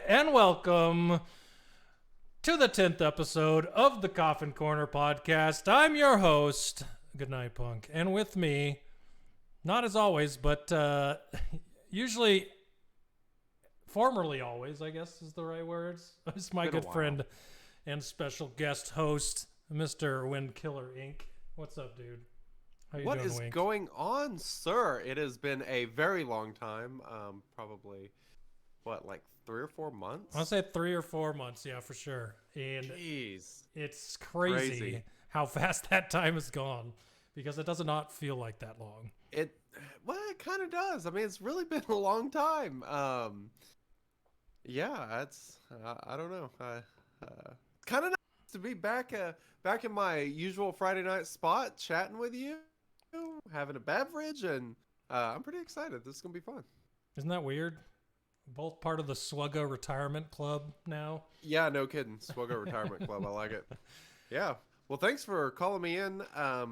And welcome to the 10th episode of the Coffin Corner Podcast. I'm your host, GoodNightPunk, and with me, not as always, but usually, formerly always, I guess is the right words, is my good friend and special guest host, Mr. WinKillerInc. What's up, dude? How you What doing, is Wink? going on, sir? It has been a very long time. Probably, like 3 or 4 months? I'll say 3 or 4 months, yeah, for sure. And Jeez. it's crazy how fast that time has gone because it does not feel like that long. It kind of does. I mean, it's really been a long time. Yeah, it's I don't know. Kind of nice to be back in my usual Friday night spot, chatting with you, having a beverage, and I'm pretty excited. This is gonna be fun. Isn't that weird? Both part of the Swugga Retirement Club now. Yeah, no kidding. Swugga Retirement Club. I like it. Yeah. Well, thanks for calling me in as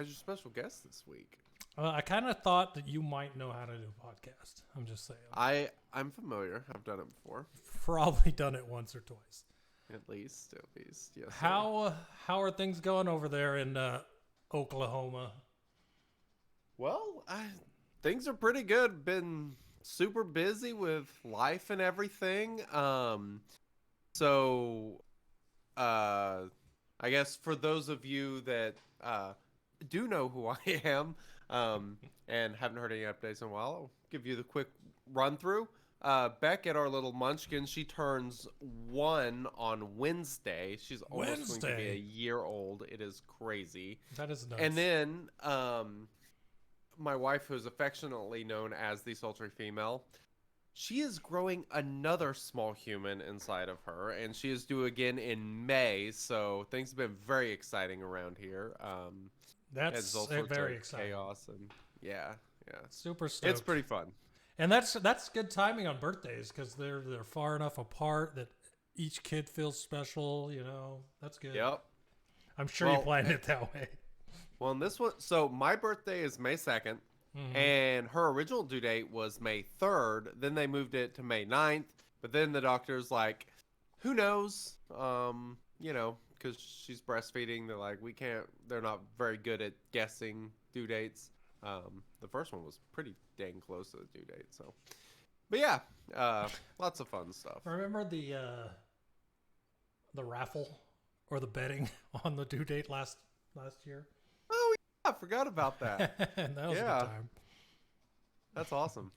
your special guest this week. I kind of thought that you might know how to do a podcast. I'm just saying. I'm familiar. I've done it before. Probably done it once or twice. At least, yes. How are things going over there in Oklahoma? Well, things are pretty good. Been super busy with life and everything. So I guess for those of you that do know who I am and haven't heard any updates in a while, I'll give you the quick run through. Beck at our little munchkin, she turns 1 on Wednesday. She's almost going to be a year old. It is crazy. That is nuts. And then my wife, who's affectionately known as the sultry female, she is growing another small human inside of her, and she is due again in May. So things have been very exciting around here. That's very exciting. Chaos and yeah. Super stoked. It's pretty fun. And that's good timing on birthdays because they're far enough apart that each kid feels special. You know, that's good. Yep. I'm sure you planned it that way. Well, in this one, so my birthday is May 2nd, and her original due date was May 3rd. Then they moved it to May 9th, but then the doctor's like, who knows? Because she's breastfeeding. They're like, they're not very good at guessing due dates. The first one was pretty dang close to the due date. So, but yeah, lots of fun stuff. Remember the raffle or the betting on the due date last year? Oh yeah, I forgot about that. That was a good time. That's awesome.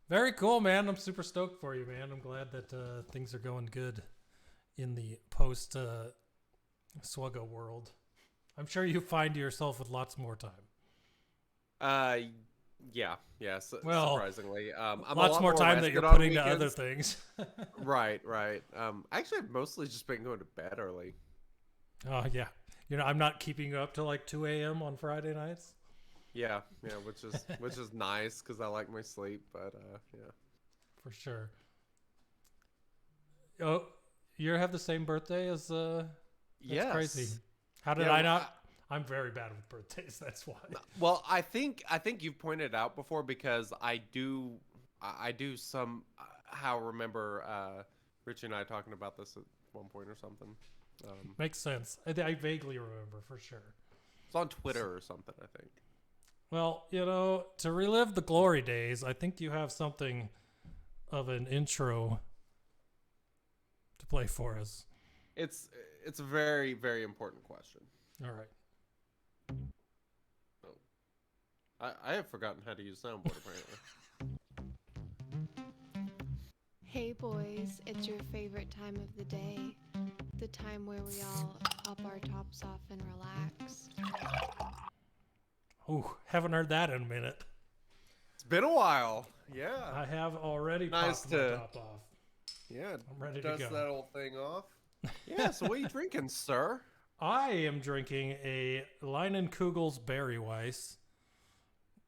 Very cool, man. I'm super stoked for you, man. I'm glad that things are going good in the post Swugga world. I'm sure you find yourself with lots more time. Yes. Well, surprisingly, I'm lots more time that you're putting to other things. Right. Actually, I've mostly just been going to bed early. Oh yeah, I'm not keeping you up till like 2 a.m. on Friday nights. Yeah, which is nice because I like my sleep. But yeah, for sure. Oh, you have the same birthday as That's crazy. How did I not? I'm very bad with birthdays. That's why. Well, I think you've pointed out before because I do somehow remember Richie and I talking about this at one point or something. Makes sense. I vaguely remember for sure. It's on Twitter or something, I think. Well, to relive the glory days, I think you have something of an intro to play for us. It's a very, very important question. All right. I have forgotten how to use soundboard apparently. Hey boys, it's your favorite time of the day. The time where we all pop our tops off and relax. Ooh, haven't heard that in a minute. It's been a while. Yeah. I have already Nice popped my top off. Yeah. I'm ready to dust go. that old thing off. Yeah, so what are you drinking, sir? I am drinking a Leinenkugel's Berry Weiss,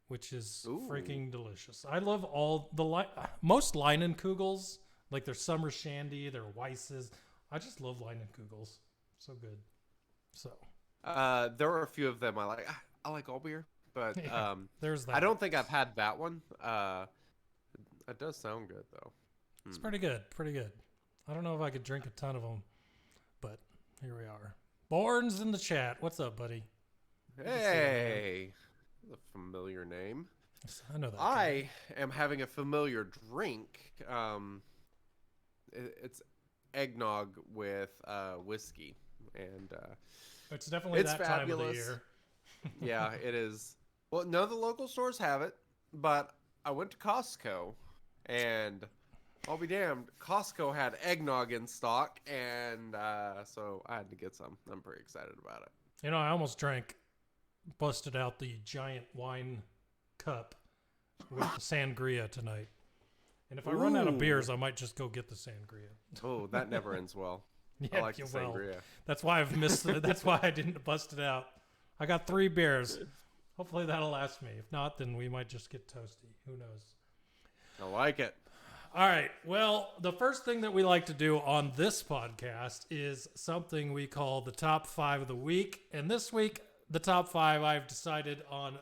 which is freaking delicious. I love all the most Leinenkugels, like their summer shandy, their Weisses. I just love Leinenkugels. So good. So there are a few of them I like. I like all beer, but there's that. I don't think I've had that one. It does sound good though. It's pretty good. Pretty good. I don't know if I could drink a ton of them, but here we are. Born's in the chat. What's up, buddy? Hey, a familiar name. I know that. I am having a familiar drink. It's eggnog with whiskey, and It's definitely it's that fabulous. time of the year. Yeah, it is. Well, none of the local stores have it, but I went to Costco, and I'll be damned, Costco had eggnog in stock, and so I had to get some. I'm pretty excited about it. You know, I almost busted out the giant wine cup with the sangria tonight. And if I run out of beers, I might just go get the sangria. Oh, that never ends well. Yeah, I like the sangria. That's why I've missed it. That's why I didn't bust it out. I got 3 beers. Hopefully that'll last me. If not, then we might just get toasty. Who knows? I like it. All right. Well, the first thing that we like to do on this podcast is something we call the top 5 of the week. And this week, the top 5, I've decided on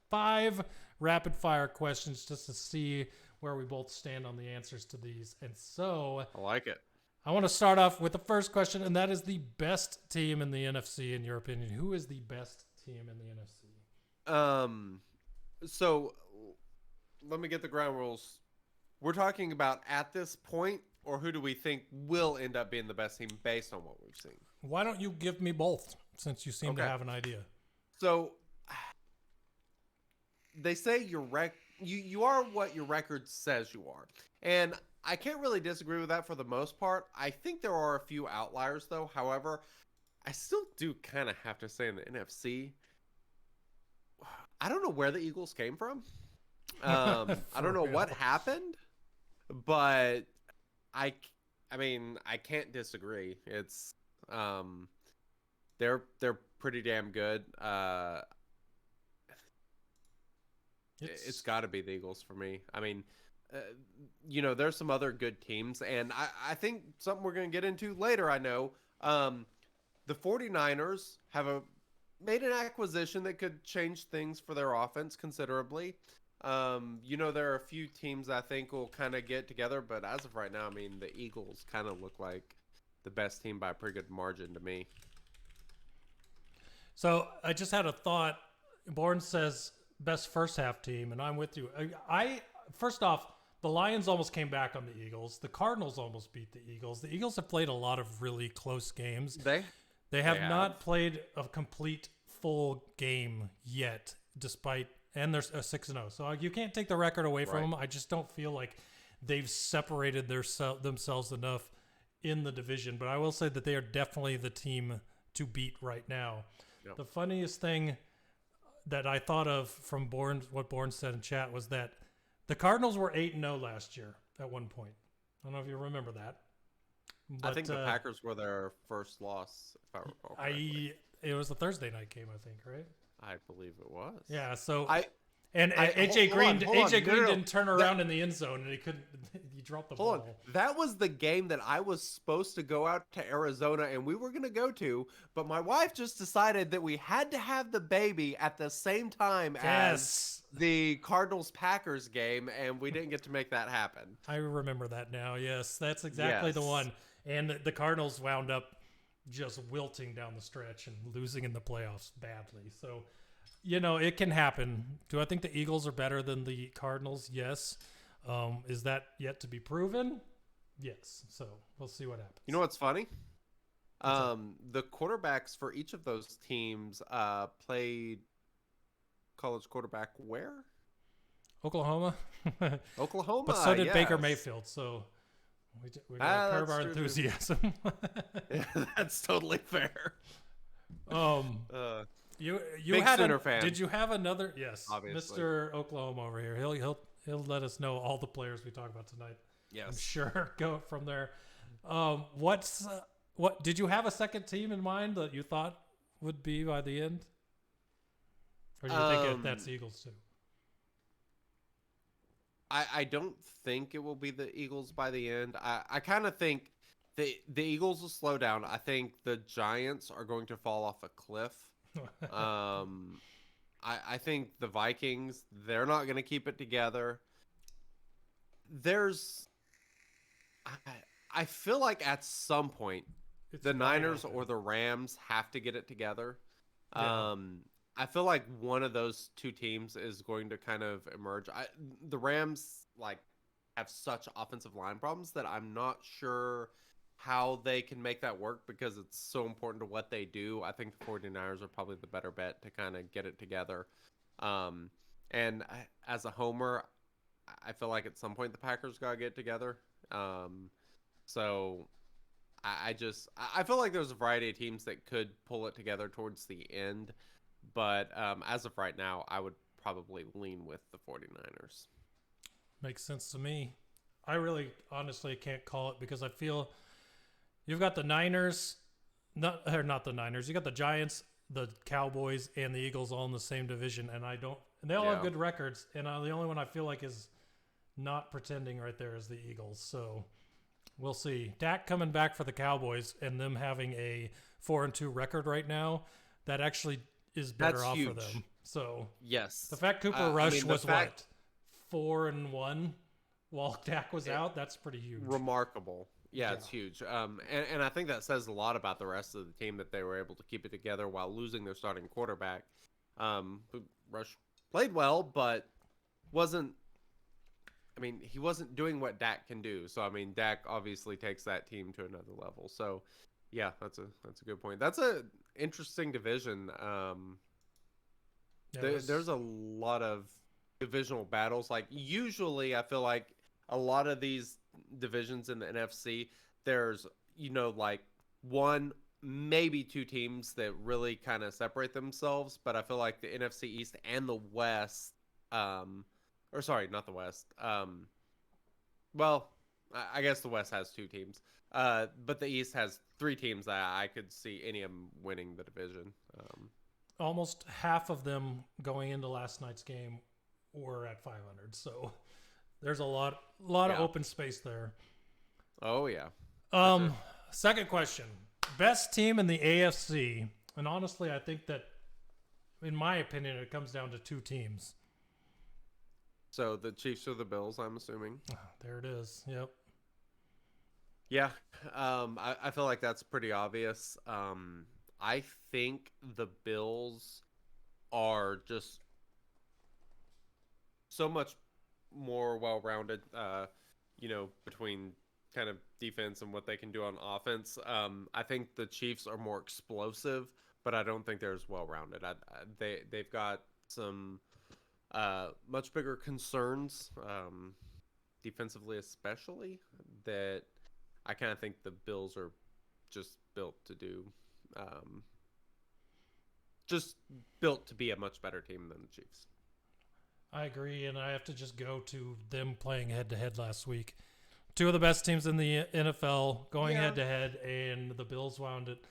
5 rapid fire questions just to see where we both stand on the answers to these. And so I like it. I want to start off with the first question, and that is the best team in the NFC, in your opinion. Who is the best team in the NFC? So let me get the ground rules. We're talking about at this point, or who do we think will end up being the best team based on what we've seen? Why don't you give me both, since you seem to have an idea? So they say you are what your record says you are. And I can't really disagree with that for the most part. I think there are a few outliers, though. However, I still do kind of have to say in the NFC, I don't know where the Eagles came from. I don't know what happened, but I mean, I can't disagree. It's they're pretty damn good. It's got to be the Eagles for me. I mean, there's some other good teams, and I think something we're going to get into later, I know. The 49ers have made an acquisition that could change things for their offense considerably. There are a few teams I think will kind of get together, but as of right now, I mean, the Eagles kind of look like the best team by a pretty good margin to me. So I just had a thought. Bourne says best first half team, and I'm with you. First off, the Lions almost came back on the Eagles. The Cardinals almost beat the Eagles. The Eagles have played a lot of really close games. They have not played a complete full game yet, and they're 6-0. So you can't take the record away from them. I just don't feel like they've separated themselves enough in the division. But I will say that they are definitely the team to beat right now. Yep. The funniest thing that I thought of from what Bourne said in chat was that the Cardinals were 8-0 last year at one point. I don't know if you remember that. But, I think the Packers were their first loss, if I recall correctly. It was a Thursday night game, I think, right? I believe it was. Yeah, so AJ Green didn't turn around in the end zone, and he couldn't. He dropped the ball. That was the game that I was supposed to go out to Arizona, and we were going to go to, but my wife just decided that we had to have the baby at the same time as the Cardinals-Packers game, and we didn't get to make that happen. I remember that now. Yes, that's exactly the one. And the Cardinals wound up just wilting down the stretch and losing in the playoffs badly. So, it can happen. Do I think the Eagles are better than the Cardinals? Yes. Is that yet to be proven? Yes. So we'll see what happens. You know what's funny? The quarterbacks for each of those teams played college quarterback where? Oklahoma. Oklahoma. But so did Baker Mayfield. So we got to curb our enthusiasm. That's totally fair. You big had Sooner fan. Did you have another? Yes, obviously. Mr. Oklahoma over here. He'll let us know all the players we talk about tonight. Yes, I'm sure. Go from there. What did you have a second team in mind that you thought would be by the end, or do you think that's Eagles too? I don't think it will be the Eagles by the end. I kind of think the Eagles will slow down. I think the Giants are going to fall off a cliff. I think the Vikings, they're not going to keep it together. There's I feel like at some point It's the wide Niners open. or the Rams have to get it together. Yeah. I feel like one of those two teams is going to kind of emerge. The Rams have such offensive line problems that I'm not sure how they can make that work because it's so important to what they do. I think the 49ers are probably the better bet to kind of get it together. As a homer, I feel like at some point the Packers got to get together. So I feel like there's a variety of teams that could pull it together towards the end. But as of right now, I would probably lean with the 49ers. Makes sense to me. I really honestly can't call it because I feel you've got the Niners, not the Niners. You got the Giants, the Cowboys, and the Eagles all in the same division, and they all have good records. And the only one I feel like is not pretending right there is the Eagles. So we'll see. Dak coming back for the Cowboys and them having a 4-2 record right now, that actually is better That's off huge. for them. So Yes, the fact Cooper Rush was fact, 4-1 while Dak was out, that's pretty huge. Remarkable. Yeah, it's huge. And I think that says a lot about the rest of the team that they were able to keep it together while losing their starting quarterback. Rush played well, but he wasn't doing what Dak can do. So Dak obviously takes that team to another level. So yeah, that's a good point. That's a interesting division. There's a lot of divisional battles. Like usually I feel like a lot of these divisions in the NFC, there's one, maybe two teams that really kind of separate themselves. But I feel like the NFC East and the West, or sorry, not the West. Well, I guess the West has two teams. But the East has three teams that I could see any of them winning the division. Almost half of them going into last night's game were at 500. So there's a lot of open space there. Oh yeah. Sure. Second question. Best team in the AFC. And honestly, I think that in my opinion it comes down to two teams. So the Chiefs or the Bills, I'm assuming. There it is. Yep. Yeah. I feel like that's pretty obvious. I think the Bills are just so much more well-rounded, between kind of defense and what they can do on offense. I think the Chiefs are more explosive, but I don't think they're as well-rounded. They've got some much bigger concerns, defensively especially, that I kind of think the Bills are just built to do. Just built to be a much better team than the Chiefs. I agree, and I have to just go to them playing head-to-head last week. Two of the best teams in the NFL going head-to-head, and the Bills wound it,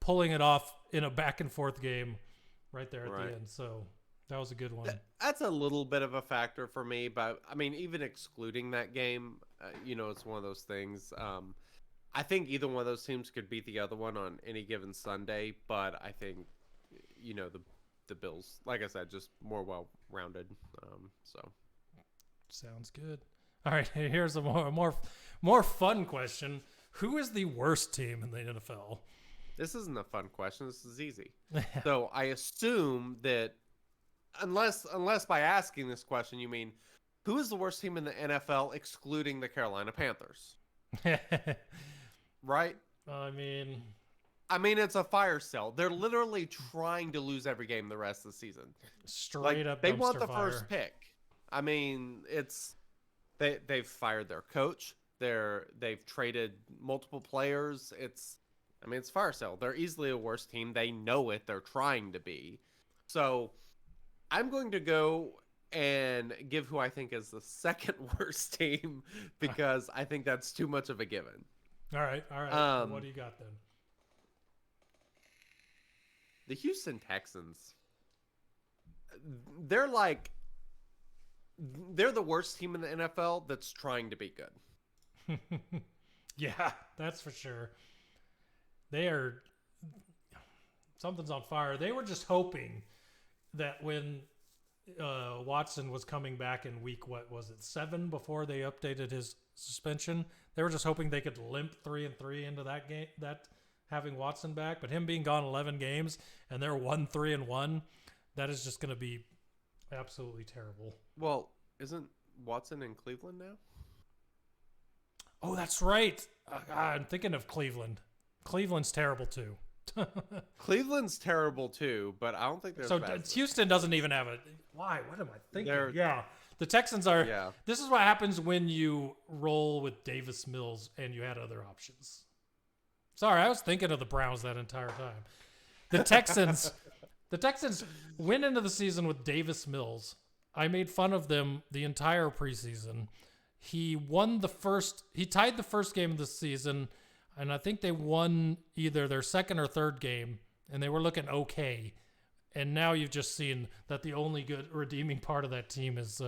pulling it off in a back-and-forth game right there at the end. So that was a good one. That's a little bit of a factor for me, but, even excluding that game, it's one of those things. I think either one of those teams could beat the other one on any given Sunday, but I think, the Bills, like I said, just more well-rounded. So sounds good. All right, here's a more fun question. Who is the worst team in the NFL? This isn't a fun question. This is easy. So I assume that unless by asking this question you mean who is the worst team in the NFL excluding the Carolina Panthers? Right? It's a fire sale. They're literally trying to lose every game the rest of the season. Straight up, they want the fire. first pick. It's they've fired their coach. They've traded multiple players. It's fire sale. They're easily a worse team. They know it. They're trying to be. So I'm going to go and give who I think is the second worst team because I think that's too much of a given. All right. What do you got then? The Houston Texans. They're the worst team in the NFL that's trying to be good. Yeah, that's for sure. Something's on fire. They were just hoping that when Watson was coming back in week, what was it, 7 before they updated his suspension. They were just hoping they could limp 3-3 into that game, that having Watson back. But him being gone 11 games and they're 1-3-1, that is just going to be absolutely terrible. Well, isn't Watson in Cleveland now? Oh, that's right. I'm thinking of Cleveland. Cleveland's terrible too. Cleveland's terrible too, but I don't think they're so bad. Houston doesn't even have a. Why? What am I thinking? They're- Yeah, the Texans are. Yeah. This is what happens when you roll with Davis Mills and you had other options. Sorry, I was thinking of the Browns that entire time. The Texans went into the season with Davis Mills. I made fun of them the entire preseason. He tied the first game of the season, and I think they won either their second or third game, and they were looking okay. And now you've just seen that the only good redeeming part of that team is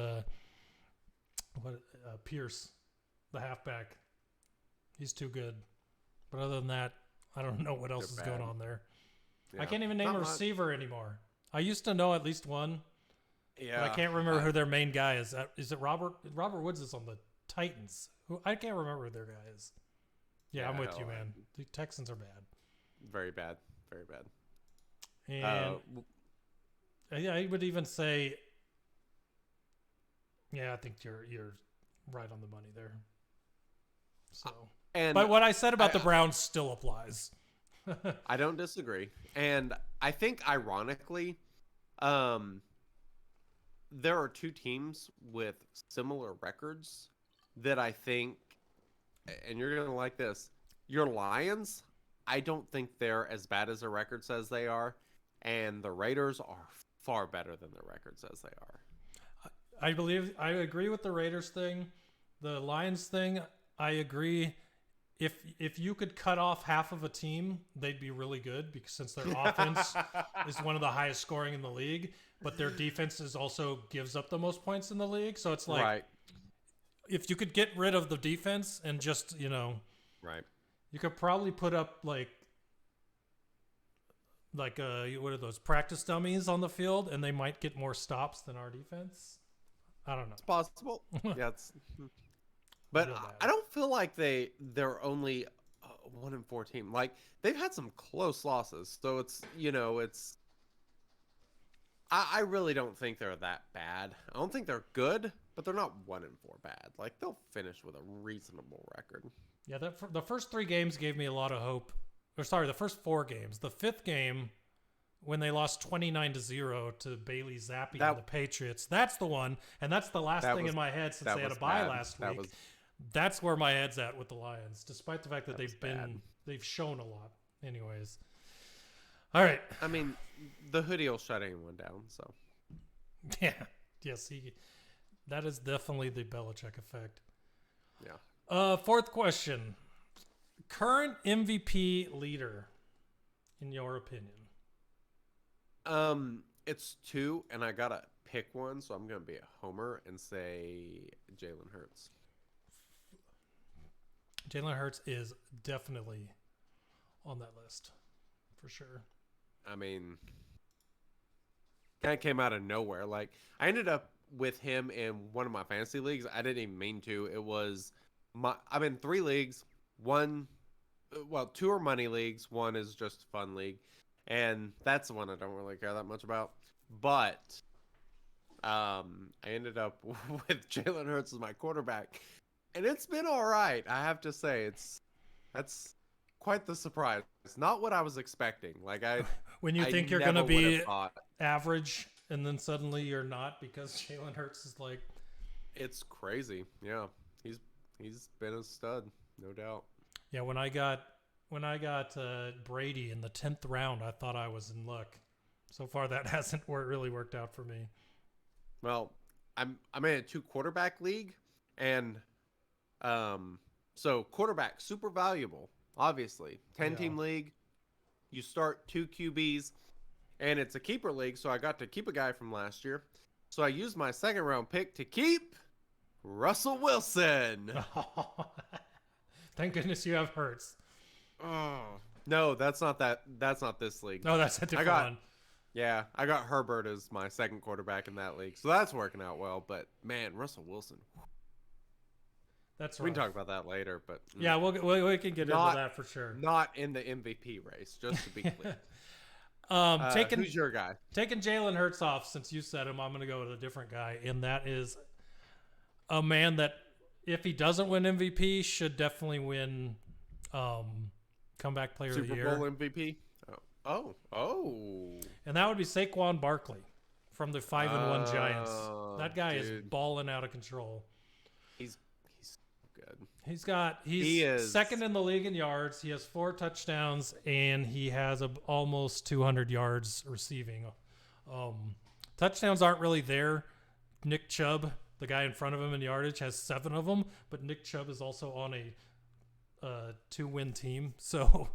Pierce, the halfback. He's too good. But other than that, I don't know what else is going on there. Yeah. I can't even name Not a much. receiver anymore. I used to know at least one. Yeah. But I can't remember who their main guy is. Is it Robert? Robert Woods is on the Titans. I can't remember who their guy is. Yeah, I'm with you, man. The Texans are bad. Very bad. Very bad. And yeah, I would even say, yeah, I think you're right on the money there. So, but what I said about the Browns still applies. I don't disagree. And I think ironically, there are two teams with similar records that I think, and you're going to like this, your Lions, I don't think they're as bad as their record says they are, and the Raiders are far better than their record says they are. I agree with the Raiders thing. The Lions thing, I agree. If you could cut off half of a team, they'd be really good because since their offense is one of the highest scoring in the league, but their defense is also gives up the most points in the league. So it's like, right. If you could get rid of the defense and just, Right. you could probably put up like what are those practice dummies on the field, and they might get more stops than our defense. I don't know. It's possible. Yeah, but I don't feel like they're only a 1-4 team. Like they've had some close losses, so it's I really don't think they're that bad. I don't think they're good, but they're not 1-4 bad. Like they'll finish with a reasonable record. Yeah, the first 3 games gave me a lot of hope. Or sorry, the first 4 games. The 5th game, when they lost 29-0 to Bailey Zappi and the Patriots, that's the one, and that's the last thing in my head since they had a bye last week. That's where my head's at with the Lions, despite the fact that they've shown a lot. Anyways, all right. I mean, the hoodie will shut anyone down. So yeah, yes, that is definitely the Belichick effect. Yeah. 4th question. Current MVP leader, in your opinion? It's 2, and I gotta pick one, so I'm gonna be a homer and say Jalen Hurts. Jalen Hurts is definitely on that list, for sure. I mean, kind of came out of nowhere. Like, I ended up with him in one of my fantasy leagues. I didn't even mean to. It was I'm in 3 leagues. 2 are money leagues. 1 is just a fun league. And that's the one I don't really care that much about. But I ended up with Jalen Hurts as my quarterback. And it's been all right, I have to say. That's quite the surprise. It's not what I was expecting. Like when you think you're going to be average and then suddenly you're not because Jalen Hurts is like, it's crazy. Yeah. He's been a stud, no doubt. Yeah, when I got Brady in the 10th round, I thought I was in luck. So far that hasn't really worked out for me. Well, I'm in a 2 quarterback league, and so quarterback super valuable, obviously. 10-team league, you start 2 QBs, and it's a keeper league, so I got to keep a guy from last year. So I used my 2nd round pick to keep Russell Wilson. Thank goodness you have Hurts. Oh no, that's not this league. No, that's a different one. Yeah, I got Herbert as my second quarterback in that league, so that's working out well. But man, Russell Wilson. That's We right. can talk about that later, but Yeah, we can get into that for sure. Not in the MVP race, just to be clear. Taking who's your guy? Taking Jalen Hurts off, since you said him, I'm going to go with a different guy, and that is a man that, if he doesn't win MVP, should definitely win Comeback Player of the Year. Super Bowl MVP? Oh. And that would be Saquon Barkley from the 5-1 Giants. That guy is balling out of control. He's good. He's second in the league in yards. He has 4 touchdowns, and he has almost 200 yards receiving. Touchdowns aren't really there. Nick Chubb, the guy in front of him in yardage, has 7 of them, but Nick Chubb is also on a 2-win team. So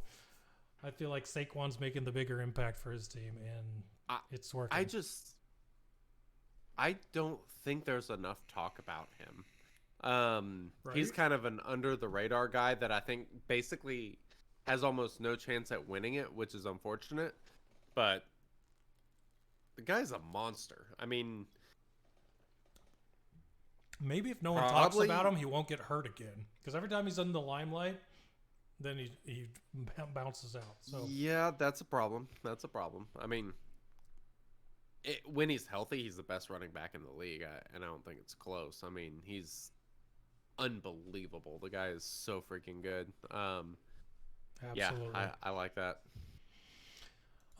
I feel like Saquon's making the bigger impact for his team, and it's working. I don't think there's enough talk about him. Right? He's kind of an under the radar guy that I think basically has almost no chance at winning it, which is unfortunate. But the guy's a monster. I mean, maybe if no one talks about him, he won't get hurt again. Because every time he's in the limelight, then he bounces out. So yeah, that's a problem. I mean, when he's healthy, he's the best running back in the league, and I don't think it's close. I mean, he's unbelievable. The guy is so freaking good. Absolutely. Yeah, I like that.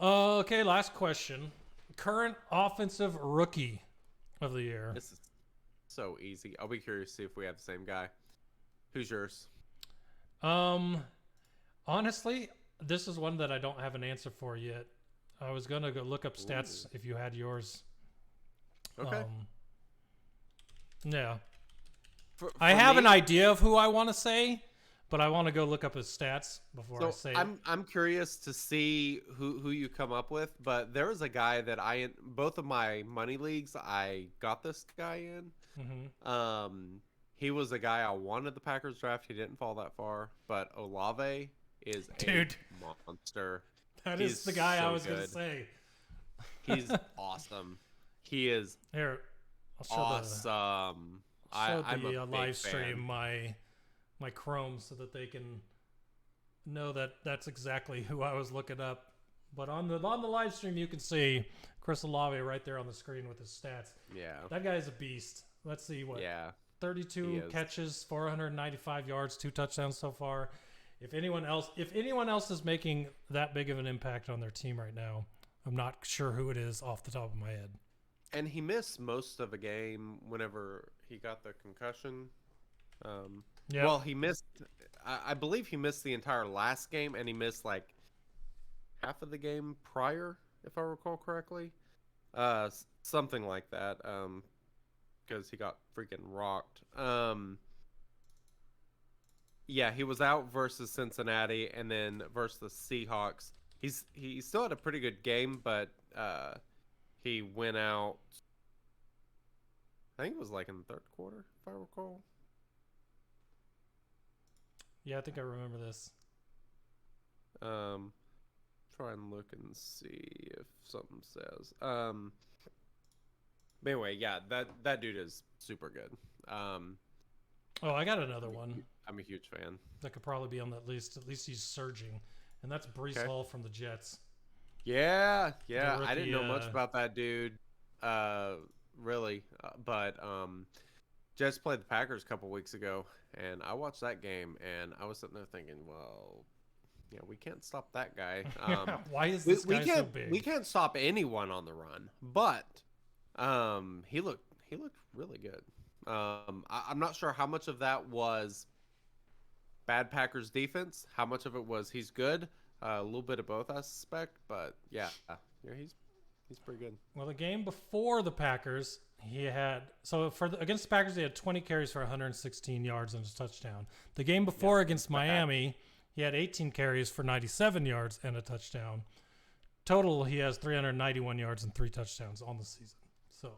Okay, last question. Current offensive rookie of the year. This is so easy. I'll be curious to see if we have the same guy. Who's yours? Honestly, this is one that I don't have an answer for yet. I was gonna go look up stats if you had yours. Okay. Yeah. For I have me, an idea of who I want to say, but I want to go look up his stats before I say it. I'm curious to see who you come up with, but there was a guy that both of my money leagues I got this guy in. Mm-hmm. He was a guy I wanted the Packers draft. He didn't fall that far, but Olave is a monster. That is the guy I was going to say. He's awesome. He is Here, I'll show awesome. I'm a big live stream fan. my Chrome so that they can know that that's exactly who I was looking up. But on the live stream, you can see Chris Olave right there on the screen with his stats. Yeah, that guy is a beast. Let's see what. Yeah, 32 catches, 495 yards, 2 touchdowns so far. If anyone else is making that big of an impact on their team right now, I'm not sure who it is off the top of my head. And he missed most of a game whenever he got the concussion. Yeah. Well, he missed. I believe he missed the entire last game, and he missed like half of the game prior, if I recall correctly. Something like that. Because he got freaking rocked. Yeah, he was out versus Cincinnati, and then versus the Seahawks. He still had a pretty good game, but he went out. I think it was like in the third quarter, if I recall. Yeah, I think I remember this. Try and look and see if something says. But anyway, yeah, that dude is super good. Oh, I got another one. I'm a huge fan. That could probably be on that list. At least he's surging, and that's Breece Hall from the Jets. Yeah. Rookie, I didn't know much about that dude, really. But Jets played the Packers a couple weeks ago, and I watched that game, and I was sitting there thinking, well, yeah, we can't stop that guy. Why is this guy so big? We can't stop anyone on the run, but he looked really good. I'm not sure how much of that was bad Packers defense, how much of it was he's good. A little bit of both, I suspect, but yeah, he's pretty good. Well, the game before the Packers, he had against the Packers, he had 20 carries for 116 yards and a touchdown. The game before against Miami, he had 18 carries for 97 yards and a touchdown. Total, he has 391 yards and 3 touchdowns on the season. So,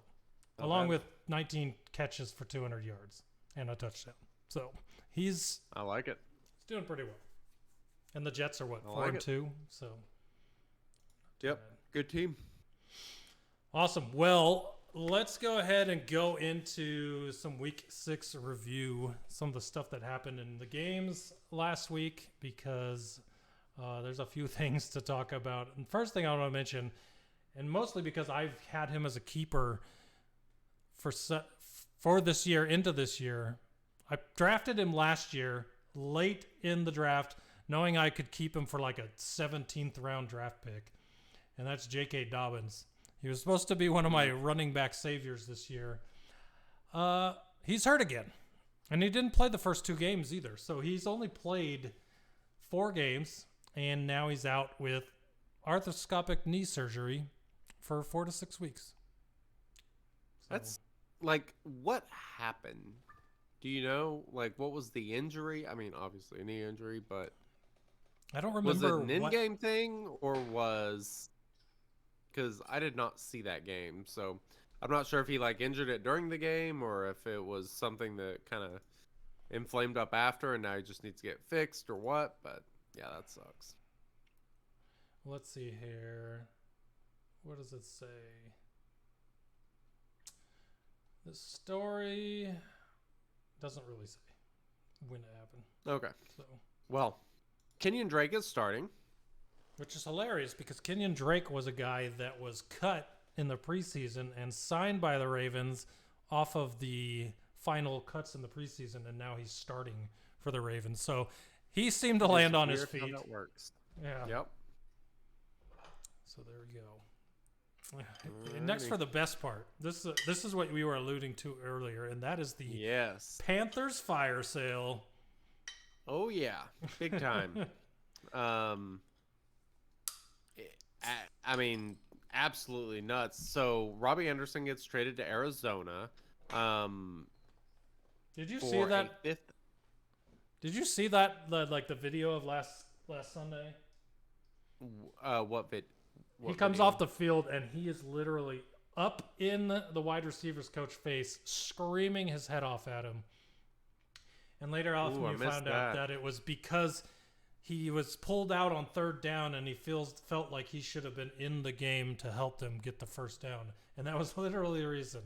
along with 19 catches for 200 yards and a touchdown. So, I like it. He's doing pretty well. And the Jets are what, 4-2? So, yep, good team. Awesome. Well, let's go ahead and go into some Week 6 review, some of the stuff that happened in the games last week, because there's a few things to talk about. And first thing I want to mention, and mostly because I've had him as a keeper for this year, into this year. I drafted him last year, late in the draft, knowing I could keep him for like a 17th round draft pick. And that's J.K. Dobbins. He was supposed to be one of my running back saviors this year. He's hurt again. And he didn't play the first 2 games either. So he's only played 4 games. And now he's out with arthroscopic knee surgery for 4 to 6 weeks. So, That's like, what happened? Do you know, like, what was the injury? I mean, obviously a knee injury, but I don't remember. Was it an in-game thing, or was... Because I did not see that game, so I'm not sure if he, like, injured it during the game, or if it was something that kind of inflamed up after, and now he just needs to get fixed, or what, but yeah, that sucks. Let's see here. What does it say? The story doesn't really say when it happened. Okay. So, Well, Kenyon Drake is starting. which is hilarious because Kenyon Drake was a guy that was cut in the preseason and signed by the Ravens off of the final cuts in the preseason, and now he's starting for the Ravens. So he seemed to land on his feet. How that works. Yeah. Yep. So there we go. And next for the best part. This is what we were alluding to earlier, and that is the Panthers fire sale. Oh yeah, big time. I mean, absolutely nuts. So Robbie Anderson gets traded to Arizona. Did you see that? Did you see that the video of last Sunday? What he comes off the field and he is literally up in the wide receivers coach face, screaming his head off at him. And later on, we found out that it was because he was pulled out on 3rd down, and he felt like he should have been in the game to help them get the first down, and that was literally the reason.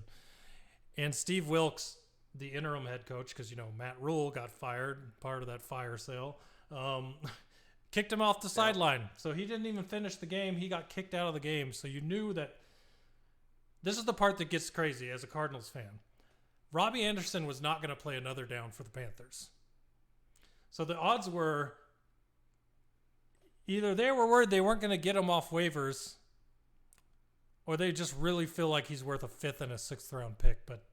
And Steve Wilkes, the interim head coach, because Matt Rule got fired, part of that fire sale, kicked him off the sideline. So he didn't even finish the game. He got kicked out of the game. So you knew that this is the part that gets crazy as a Cardinals fan. Robbie Anderson was not going to play another down for the Panthers. So the odds were either they were worried they weren't going to get him off waivers, or they just really feel like he's worth a 5th and a 6th round pick. But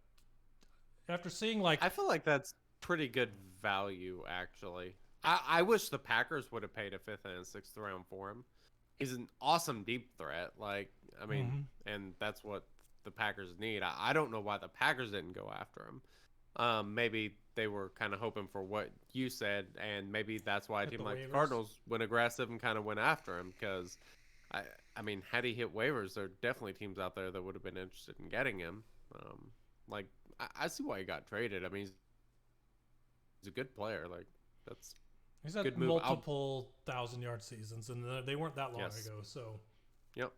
after seeing I feel like that's pretty good value, actually. I wish the Packers would have paid a 5th and a 6th round for him. He's an awesome deep threat. And that's what the Packers need. I don't know why the Packers didn't go after him. Maybe they were kind of hoping for what you said, and maybe that's why a team like the Cardinals went aggressive and kind of went after him, because I mean, had he hit waivers, there are definitely teams out there that would have been interested in getting him. I see why he got traded. I mean, he's a good player. He's had multiple 1,000-yard seasons, and they weren't that long ago. So, yep.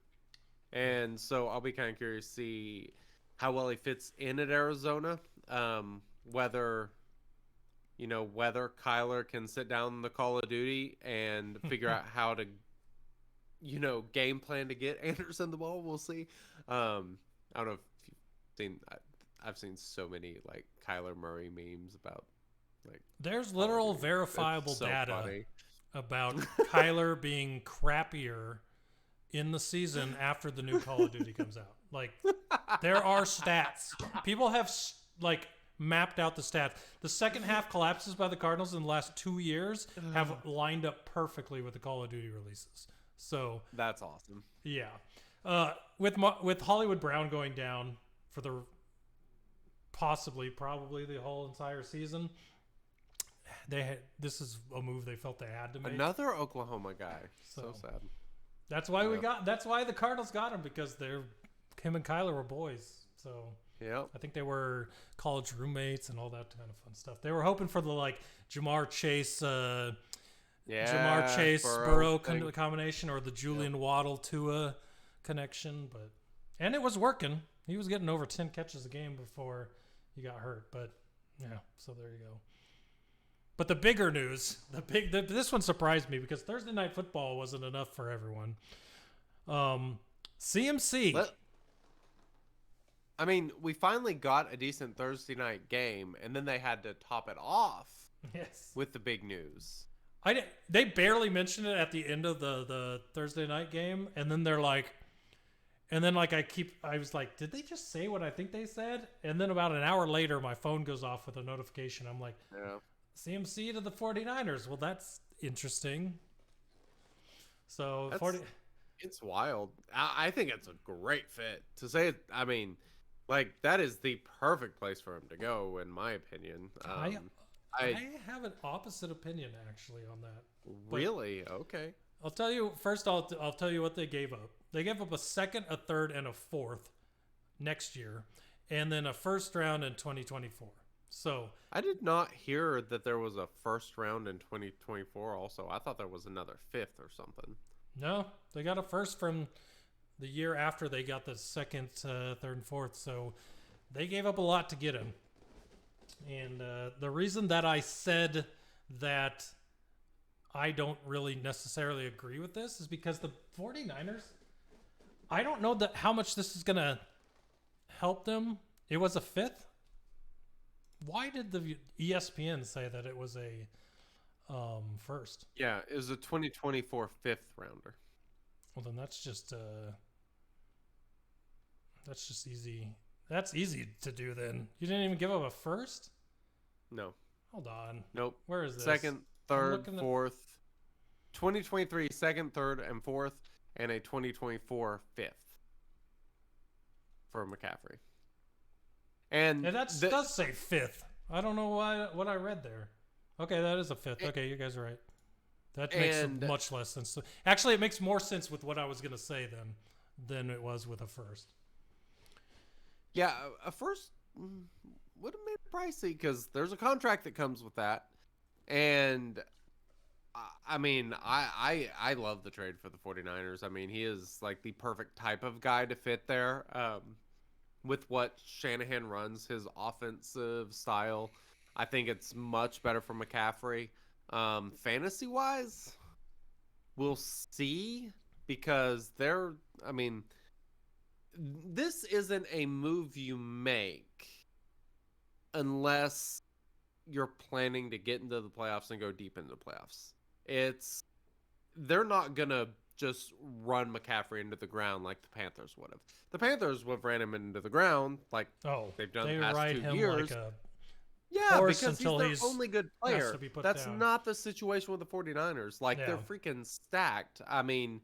And so I'll be kind of curious to see how well he fits in at Arizona. Whether Kyler can sit down the Call of Duty and figure out how to, game plan to get Anderson the ball. We'll see. I don't know if you've seen. I've seen so many Kyler Murray memes about. There's literal verifiable data about Kyler being crappier in the season after the new Call of Duty comes out. There are stats. People have mapped out the stats. The second half collapses by the Cardinals in the last 2 years have lined up perfectly with the Call of Duty releases. So that's awesome. Yeah. With Hollywood Brown going down for the probably the whole entire season, this is a move they felt they had to make. Another Oklahoma guy. So sad. That's why that's why the Cardinals got him, because him and Kyler were boys. So yeah, I think they were college roommates and all that kind of fun stuff. They were hoping for the Jamar Chase Burrow combination, or the Julian Waddle Tua connection, but And it was working. He was getting over 10 catches a game before he got hurt. But, yeah, so there you go. But the bigger news, this one surprised me because Thursday Night Football wasn't enough for everyone. CMC. I mean, we finally got a decent Thursday night game, and then they had to top it off with the big news. They barely mentioned it at the end of the Thursday night game, and then they're like, I was like, did they just say what I think they said? And then about an hour later, my phone goes off with a notification. I'm like, CMC to the 49ers. Well, that's interesting. So it's wild. I think it's a great fit. To say it, I mean, like, that is the perfect place for him to go, in my opinion. I have an opposite opinion, actually, on that. Really? Okay. I'll tell you, first I'll tell you what they gave up. They gave up a second, a third, and a fourth next year, and then a first round in 2024. So I did not hear that there was a first round in 2024 also. I thought there was another fifth or something. No, they got a first from the year after they got the second, third, and fourth. So they gave up a lot to get him. And the reason that I said that I don't really necessarily agree with this is because the 49ers, I don't know how much this is going to help them. It was a fifth. Why did the ESPN say that it was a first? Yeah, it was a 2024 fifth rounder. Well, then that's just easy. That's easy to do then. You didn't even give up a first? No. Hold on. Nope. Where is this? Second, third, fourth. 2023 second, third, and fourth, and a 2024 fifth for McCaffrey. And that does say fifth. I don't know what I read there. Okay, that is a fifth. Okay, you guys are right. That makes much less sense. Actually, it makes more sense with what I was going to say than it was with a first. Yeah, a first would have made it pricey because there's a contract that comes with that. And, I mean, I love the trade for the 49ers. I mean, he is like the perfect type of guy to fit there. With what Shanahan runs, his offensive style, I think it's much better for McCaffrey. Fantasy-wise, we'll see because this isn't a move you make unless you're planning to get into the playoffs and go deep into the playoffs. They're not going to just run McCaffrey into the ground like the Panthers would have. The Panthers would have ran him into the ground like they've done the past 2 years. Because he's their only good player. That's not the situation with the 49ers. Like, they're freaking stacked. I mean,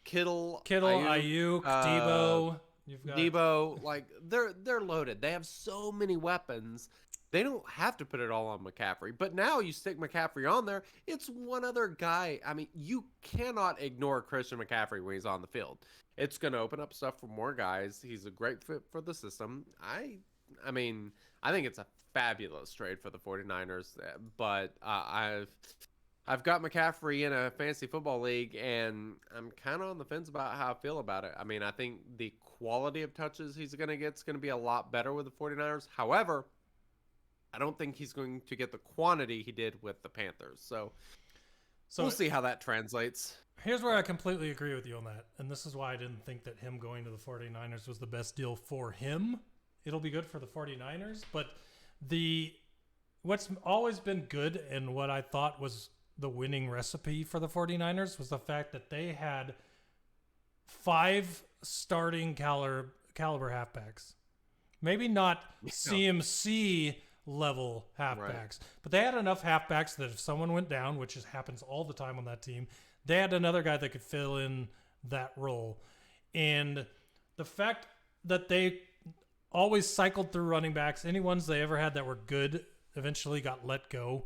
Kittle, Ayuk, Debo. You've got Debo. Like, they're loaded. They have so many weapons. They don't have to put it all on McCaffrey. But now you stick McCaffrey on there, it's one other guy. I mean, you cannot ignore Christian McCaffrey when he's on the field. It's going to open up stuff for more guys. He's a great fit for the system. I mean, I think it's a fabulous trade for the 49ers. But I've got McCaffrey in a fantasy football league, and I'm kind of on the fence about how I feel about it. I mean, I think the quality of touches he's going to get is going to be a lot better with the 49ers. However, I don't think he's going to get the quantity he did with the Panthers. So we'll see how that translates. Here's where I completely agree with you on that. And this is why I didn't think that him going to the 49ers was the best deal for him. It'll be good for the 49ers. But what's always been good and what I thought was the winning recipe for the 49ers was the fact that they had 5 starting caliber halfbacks. Maybe not CMC level halfbacks, but they had enough halfbacks that if someone went down, which happens all the time on that team, they had another guy that could fill in that role. And the fact that they always cycled through running backs, any ones they ever had that were good eventually got let go.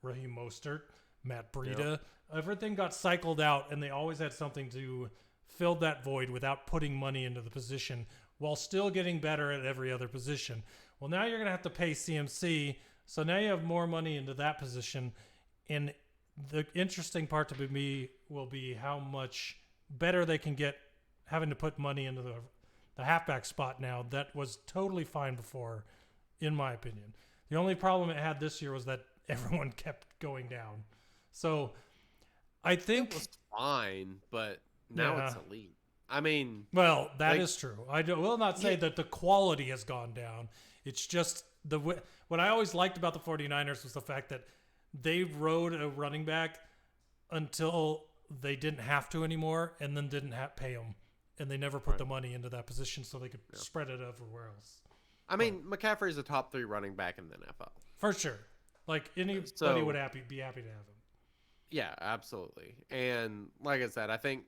Raheem Mostert, Matt Breida, everything got cycled out, and they always had something to fill that void without putting money into the position while still getting better at every other position. Well, now you're going to have to pay CMC, so now you have more money into that position. And the interesting part to me will be how much better they can get having to put money into the halfback spot now that was totally fine before, in my opinion. The only problem it had this year was that everyone kept going down. So I think it was fine, but now it's elite. I mean, well, that is true. I will not say that the quality has gone down. It's just what I always liked about the 49ers was the fact that they rode a running back until they didn't have to anymore, and then didn't pay him, and they never put the money into that position so they could spread it everywhere else. I mean, McCaffrey's a top 3 running back in the NFL For sure. Like, anybody would be happy to have him. Yeah, absolutely. And like I said, I think,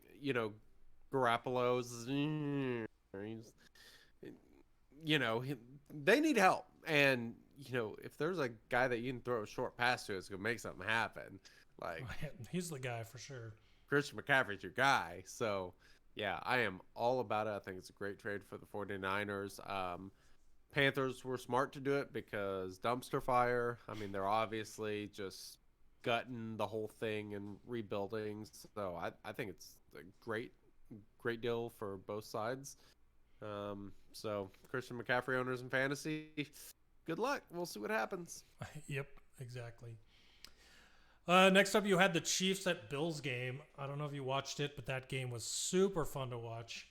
Garoppolo's, they need help. And, if there's a guy that you can throw a short pass to, it's going to make something happen. Like, he's the guy for sure. Christian McCaffrey's your guy. So, yeah, I am all about it. I think it's a great trade for the 49ers. Panthers were smart to do it because dumpster fire. I mean, they're obviously just gutting the whole thing and rebuilding. So I think it's a great deal for both sides. So Christian McCaffrey owners in fantasy, good luck. We'll see what happens. Yep, exactly. Next up, you had the Chiefs at Bills game. I don't know if you watched it, but that game was super fun to watch.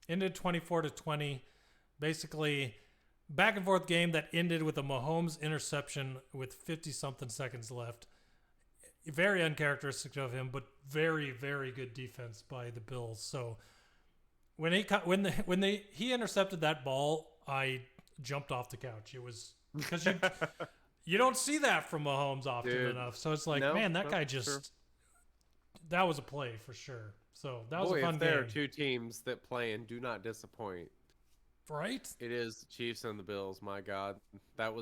Ended 24-20. Basically, back and forth game that ended with a Mahomes interception with 50-something seconds left. Very uncharacteristic of him, but very, very good defense by the Bills. So when he intercepted that ball, I jumped off the couch. It was because you don't see that from Mahomes often enough. So it's like, man, that guy just that was a play for sure. So that was a fun game. There are two teams that play and do not disappoint. Right? It is the Chiefs and the Bills. My God, that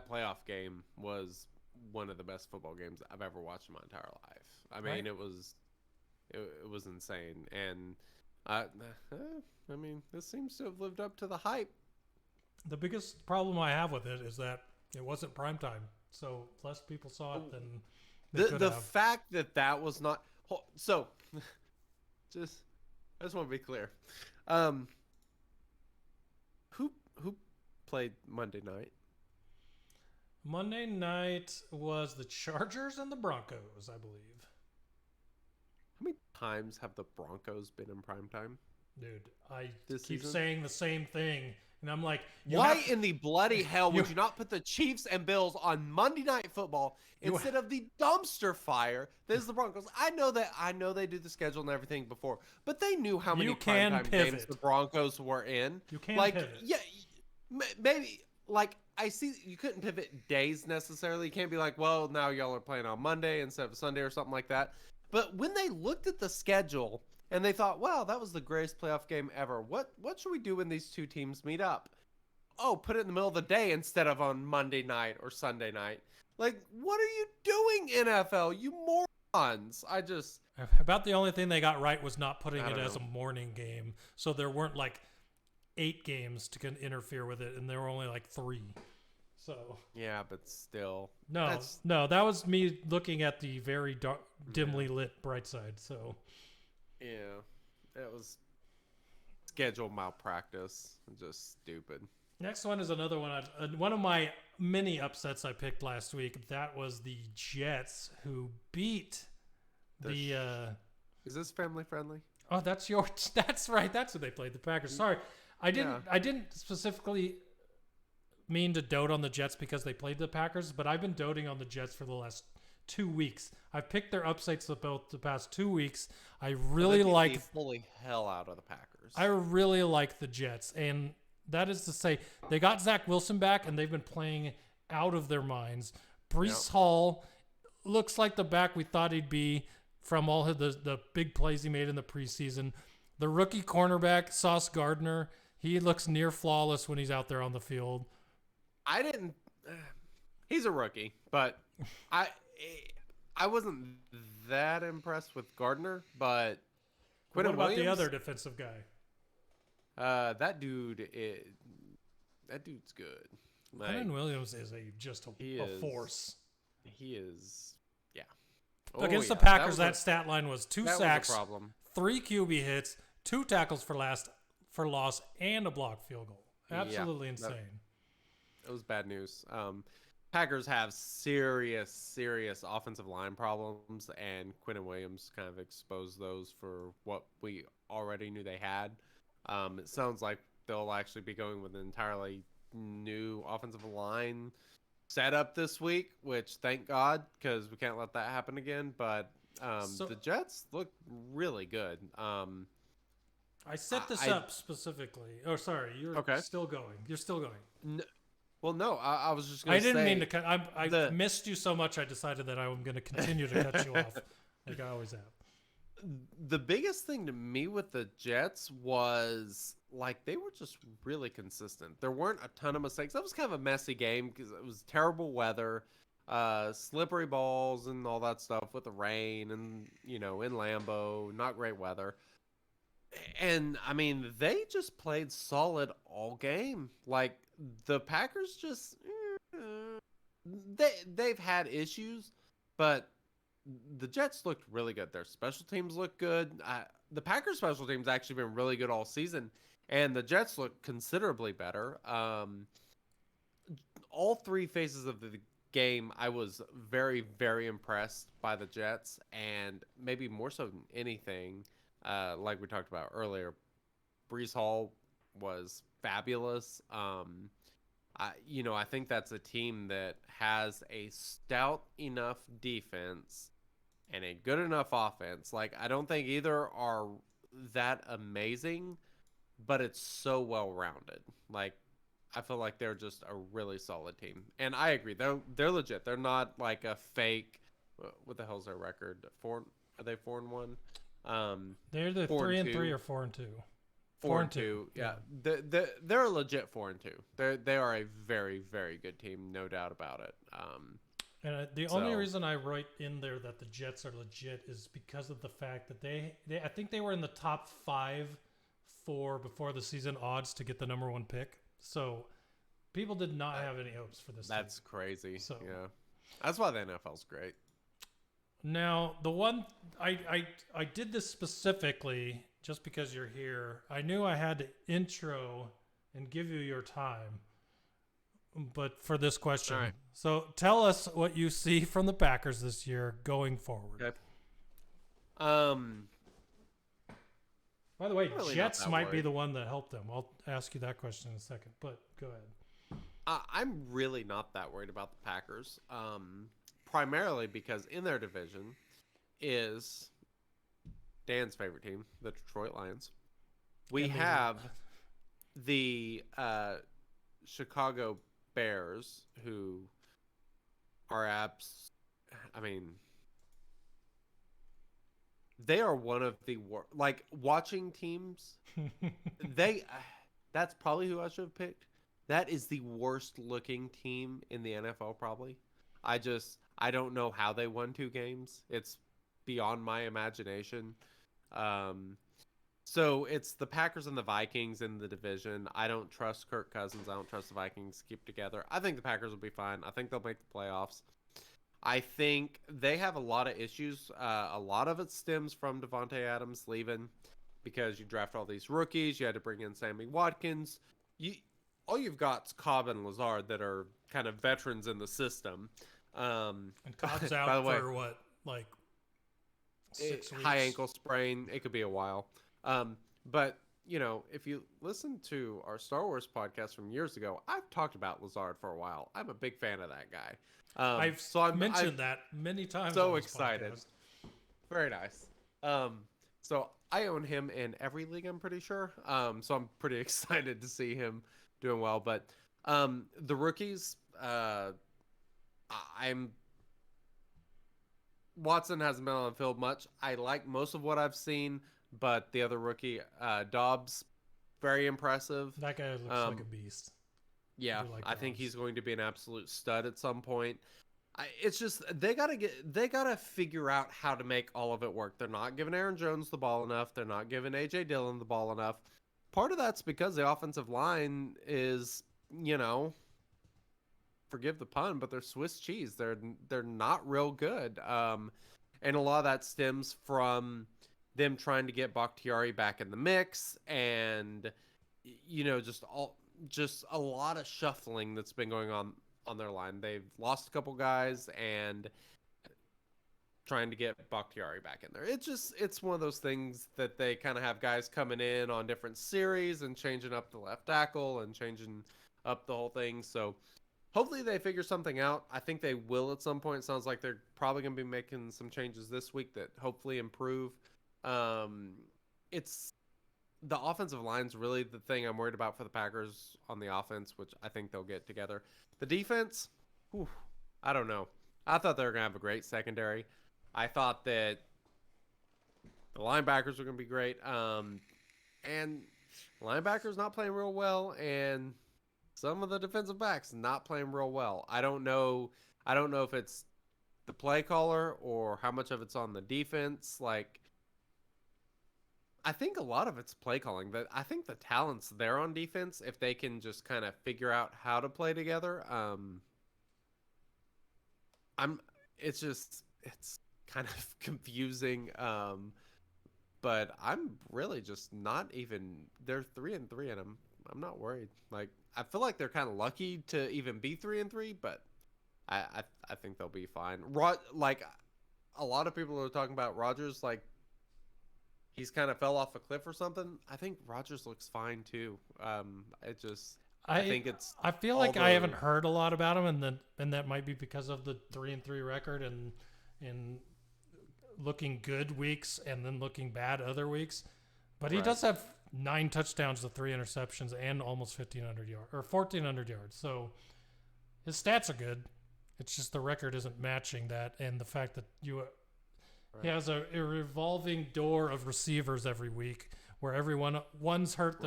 playoff game was one of the best football games I've ever watched in my entire life. I mean, it was insane, and I mean, this seems to have lived up to the hype. The biggest problem I have with it is that it wasn't primetime, so less people saw it than they could have. Fact that was not so. I just want to be clear. Who played Monday night? Monday night was the Chargers and the Broncos, I believe. How many times have the Broncos been in primetime? Dude, I keep season? saying the same thing, and I'm like, why in the bloody hell would you not put the Chiefs and Bills on Monday Night Football instead of the dumpster fire that is the Broncos? I know they do the schedule and everything before, but they knew how many primetime games the Broncos were in. You can pivot. Yeah, maybe I see you couldn't pivot days necessarily. You can't be like, well, now y'all are playing on Monday instead of Sunday or something like that. But when they looked at the schedule and they thought, wow, that was the greatest playoff game ever. What should we do when these two teams meet up? Oh, put it in the middle of the day instead of on Monday night or Sunday night. Like, what are you doing, NFL? You morons. About the only thing they got right was not putting it as a morning game. So there weren't 8 games to interfere with it, and there were only 3. So yeah, but still, no, that was me looking at the very dark, dimly lit bright side. So yeah, that was schedule malpractice, just stupid. Next one is another one. One of my many upsets I picked last week. That was the Jets who beat the. Is this family friendly? Oh, that's yours. That's right. That's who they played. The Packers. Sorry, I didn't specifically mean to dote on the Jets because they played the Packers, but I've been doting on the Jets for the last 2 weeks. I've picked their upsets about the past 2 weeks. I really like fully hell out of the Packers. I really like the Jets, and that is to say, they got Zach Wilson back, and they've been playing out of their minds. Breece Hall looks like the back we thought he'd be from all the big plays he made in the preseason. The rookie cornerback, Sauce Gardner, he looks near flawless when he's out there on the field. He's a rookie, but I wasn't that impressed with Gardner, but what about the other defensive guy? That dude's good. Quentin Williams is just a force. He is, yeah. Against the Packers, that stat line was 2 sacks, 3 QB hits, 2 tackles for loss, and a blocked field goal. Absolutely insane. It was bad news. Packers have serious offensive line problems, and Quinn Williams kind of exposed those for what we already knew they had. It sounds like they'll actually be going with an entirely new offensive line setup this week, which thank God, because we can't let that happen again. But the Jets look really good. I set this up specifically. Oh, sorry, you're still going. You're still going. Well, no, I was just going to say... I didn't mean to cut... I missed you so much, I decided that I'm going to continue to cut you off, like I always have. The biggest thing to me with the Jets was, like, they were just really consistent. There weren't a ton of mistakes. That was kind of a messy game because it was terrible weather, slippery balls and all that stuff with the rain and, in Lambeau, not great weather. And, I mean, they just played solid all game. Like, the Packers just... They've had issues, but the Jets looked really good. Their special teams look good. The Packers' special teams actually been really good all season, and the Jets look considerably better. All 3 phases of the game, I was very, very impressed by the Jets, and maybe more so than anything, like we talked about earlier, Breece Hall was fabulous. I think that's a team that has a stout enough defense and a good enough offense. Like, I don't think either are that amazing, but it's so well-rounded. Like, I feel like they're just a really solid team. And I agree. They're legit. They're not like a fake... What the hell's their record? Are they 4-1? They're the 3-3 or 4-2. 4-2. Yeah. They're a legit 4-2. They are a very, very good team, no doubt about it. And the only reason I write in there that the Jets are legit is because of the fact that they I think they were in the top 5 for before the season odds to get the number 1 pick. So people did not have any hopes for this. That's team. crazy. So yeah, that's why the NFL's great. Now the one I did this specifically just because you're here. I knew I had to intro and give you your time. But for this question, right. So tell us what you see from the Packers this year going forward. Okay. By the way, really Jets might be the one that helped them. I'll ask you that question in a second, but go ahead. I'm really not that worried about the Packers, primarily because in their division is Dan's favorite team, the Detroit Lions. We have the Chicago Bears, who are they are one of the worst. Like, watching teams, that's probably who I should have picked. That is the worst looking team in the NFL, probably. I don't know how they won 2 games. It's beyond my imagination. So it's the Packers and the Vikings in the division. I don't trust Kirk Cousins. I don't trust the Vikings to keep together. I think the Packers will be fine. I think they'll make the playoffs. I think they have a lot of issues. A lot of it stems from Devontae Adams leaving because you draft all these rookies. You had to bring in Sammy Watkins. All you've got is Cobb and Lazard that are kind of veterans in the system. And Cobb's out for what, like 6 weeks? High ankle sprain. It could be a while. But, if you listen to our Star Wars podcast from years ago, I've talked about Lazard for a while. I'm a big fan of that guy. I've mentioned that many times. So excited. Podcast. Very nice. So I own him in every league, I'm pretty sure. So I'm pretty excited to see him doing well. But the rookies, Watson hasn't been on the field much. I like most of what I've seen, but the other rookie, Dobbs, very impressive. That guy looks like a beast. Yeah, I think he's going to be an absolute stud at some point. It's just they gotta figure out how to make all of it work. They're not giving Aaron Jones the ball enough. They're not giving AJ Dillon the ball enough. Part of that's because the offensive line is, forgive the pun, but they're Swiss cheese. They're not real good. And a lot of that stems from them trying to get Bakhtiari back in the mix, and just a lot of shuffling that's been going on their line. They've lost a couple guys and trying to get Bakhtiari back in there. It's one of those things that they kind of have guys coming in on different series and changing up the left tackle and changing up the whole thing. So hopefully they figure something out. I think they will at some point. It sounds like they're probably going to be making some changes this week that hopefully improve. It's the offensive line's really the thing I'm worried about for the Packers on the offense, which I think they'll get together. The defense, I don't know. I thought they were going to have a great secondary. I thought that the linebackers were going to be great. And linebackers not playing real well, and some of the defensive backs not playing real well. I don't know if it's the play caller or how much of it's on the defense. Like, I think a lot of it's play calling. But I think the talent's there on defense if they can just kind of figure out how to play together. It's kind of confusing. But I'm really just not even. They're 3-3, and I'm not worried. Like, I feel like they're kind of lucky to even be 3-3, but I think they'll be fine. Like, a lot of people are talking about Rodgers, like he's kind of fell off a cliff or something. I think Rodgers looks fine too. I think it's. I feel like I haven't heard a lot about him, and that might be because of the 3-3 record and looking good weeks and then looking bad other weeks. But he does have 9 touchdowns to 3 interceptions and almost 1,500 yards or 1,400 yards. So his stats are good. It's just the record isn't matching that, and the fact that he has a revolving door of receivers every week, where one's hurt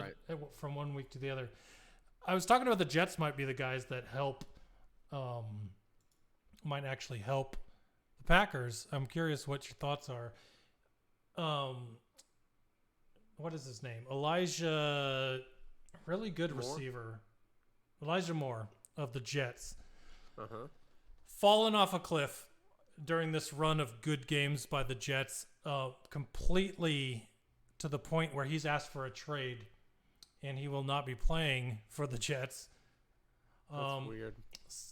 from one week to the other. I was talking about the Jets might be the guys that might actually help the Packers. I'm curious what your thoughts are. What is his name? Elijah, really good receiver. Elijah Moore of the Jets. Fallen off a cliff during this run of good games by the Jets, completely to the point where he's asked for a trade, and he will not be playing for the Jets. That's weird.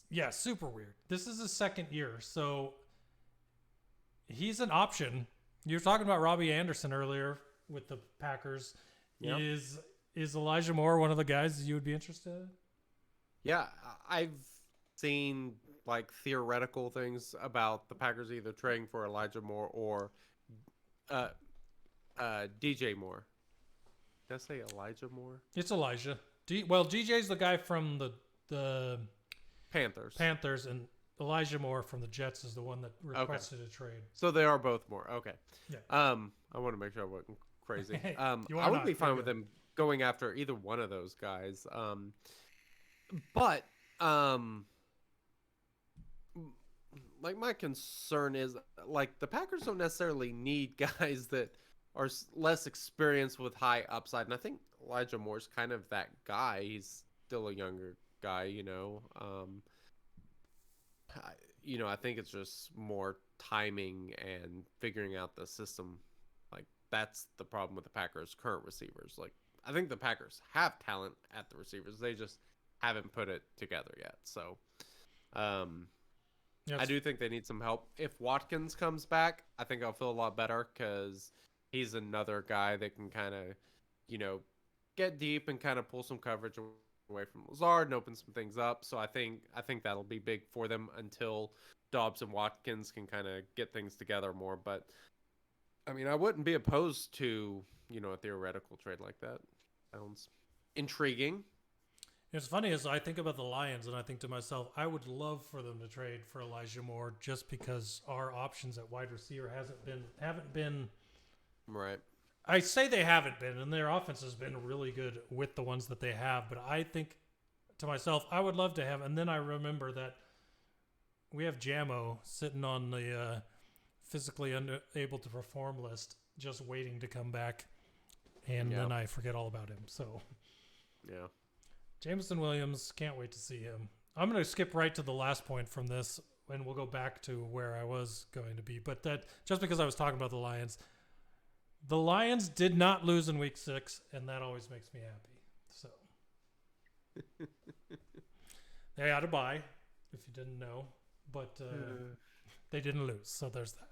Yeah, super weird. This is his second year, so he's an option. You were talking about Robbie Anderson earlier with the Packers. Yep. Is Elijah Moore one of the guys you would be interested in? Yeah, I've seen like theoretical things about the Packers either trading for Elijah Moore or DJ Moore. Did I say Elijah Moore? It's Elijah. DJ's the guy from the Panthers, and Elijah Moore from the Jets is the one that requested a trade. So they are both Moore. Okay. Yeah. I want to make sure I wasn't crazy. I would be fine with them going after either one of those guys. But like, my concern is, like, the Packers don't necessarily need guys that are less experienced with high upside, and I think Elijah Moore's kind of that guy. He's still a younger guy, I think it's just more timing and figuring out the system. Like, that's the problem with the Packers' current receivers. Like, I think the Packers have talent at the receivers. They just haven't put it together yet. So, I do think they need some help. If Watkins comes back, I think I'll feel a lot better, because he's another guy that can kind of, get deep and kind of pull some coverage away from Lazard and open some things up. So I think that'll be big for them until Dobbs and Watkins can kind of get things together more. But I mean, I wouldn't be opposed to, a theoretical trade like that. Sounds intriguing. It's funny as I think about the Lions, and I think to myself, I would love for them to trade for Elijah Moore, just because our options at wide receiver haven't been right. I say they haven't been, and their offense has been really good with the ones that they have. But I think to myself, I would love to have. And then I remember that we have Jamo sitting on the physically unable to perform list, just waiting to come back, and then I forget all about him. So yeah. Jameson Williams, can't wait to see him. I'm going to skip right to the last point from this, and we'll go back to where I was going to be. But that, just because I was talking about the Lions, The Lions did not lose in week 6, and that always makes me happy. So they had a bye, if you didn't know, but they didn't lose. So there's that.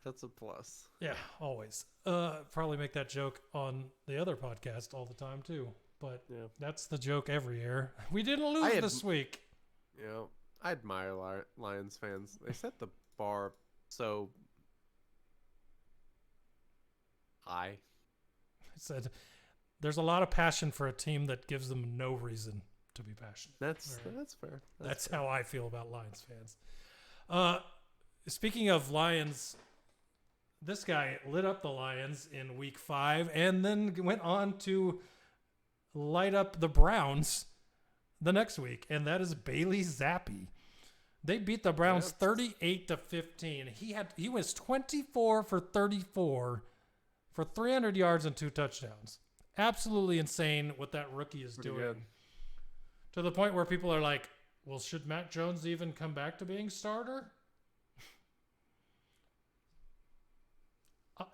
That's a plus. Yeah, always. Probably make that joke on the other podcast all the time too. But that's the joke every year. We didn't lose this week. Yeah, I admire Lions fans. They set the bar so high. I said there's a lot of passion for a team that gives them no reason to be passionate. That's fair. That's how I feel about Lions fans. Speaking of Lions, this guy lit up the Lions in week 5 and then went on to light up the Browns the next week, and that is Bailey Zappi. They beat the Browns 38-15. He was 24 for 34 for 300 yards and 2 touchdowns. Absolutely insane what that rookie is doing. Good. To the point where people are like, well, should Mac Jones even come back to being starter?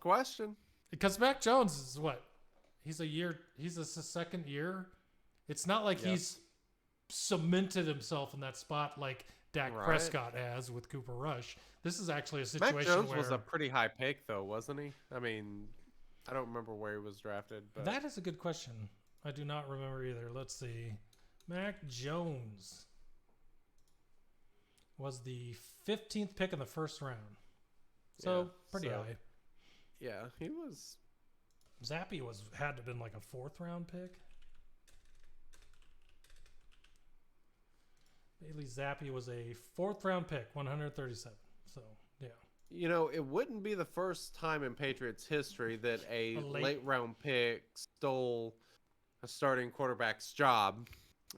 Question. Because Mac Jones is what? He's a second year. It's not like he's cemented himself in that spot like Dak Prescott has with Cooper Rush. This is actually a situation Mac Jones where was a pretty high pick, though, wasn't he? I mean, I don't remember where he was drafted. But that is a good question. I do not remember either. Let's see. Mac Jones was the 15th pick in the first round. So, pretty high. Yeah, he was. Zappi had to have been like a 4th round pick. Bailey Zappi was a 4th round pick, 137. So, yeah. You know, it wouldn't be the first time in Patriots history that a late round pick stole a starting quarterback's job,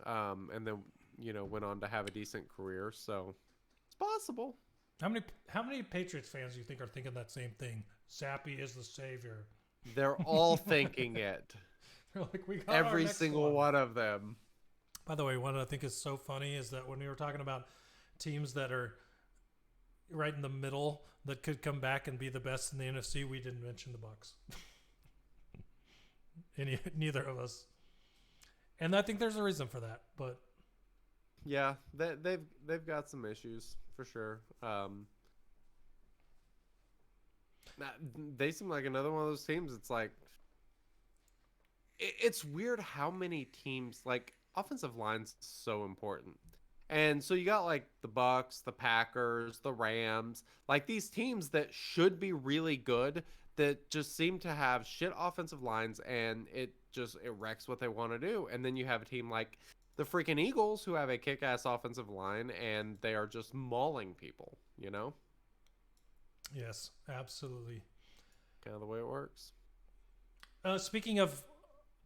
and then went on to have a decent career. So it's possible. How many Patriots fans do you think are thinking that same thing? Zappi is the savior. They're all thinking it. They're like, we got every single one of them. By the way, what I think is so funny is that when we were talking about teams that are right in the middle that could come back and be the best in the NFC, we didn't mention the Bucs. Neither of us. And I think there's a reason for that, but yeah, they've got some issues for sure. They seem like another one of those teams. It's like it's weird how many teams, like, offensive line's so important. And so you got like the Bucs, the Packers, the Rams, like these teams that should be really good that just seem to have shit offensive lines, and it wrecks what they want to do. And then you have a team like the freaking Eagles who have a kick-ass offensive line, and they are just mauling people, Yes, absolutely. Kind of the way it works. Speaking of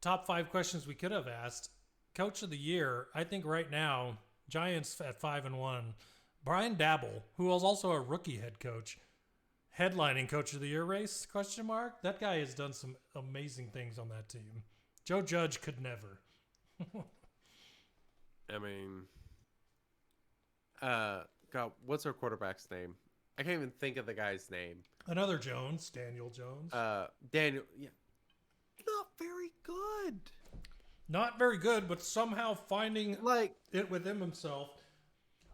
top 5 questions we could have asked, Coach of the Year, I think right now, Giants at 5-1. Brian Dabble, who was also a rookie head coach, headlining Coach of the Year race, ? That guy has done some amazing things on that team. Joe Judge could never. I mean, God, what's our quarterback's name? I can't even think of the guy's name. Another Jones, Daniel Jones. Daniel, yeah. Not very good. Not very good, but somehow finding it within himself.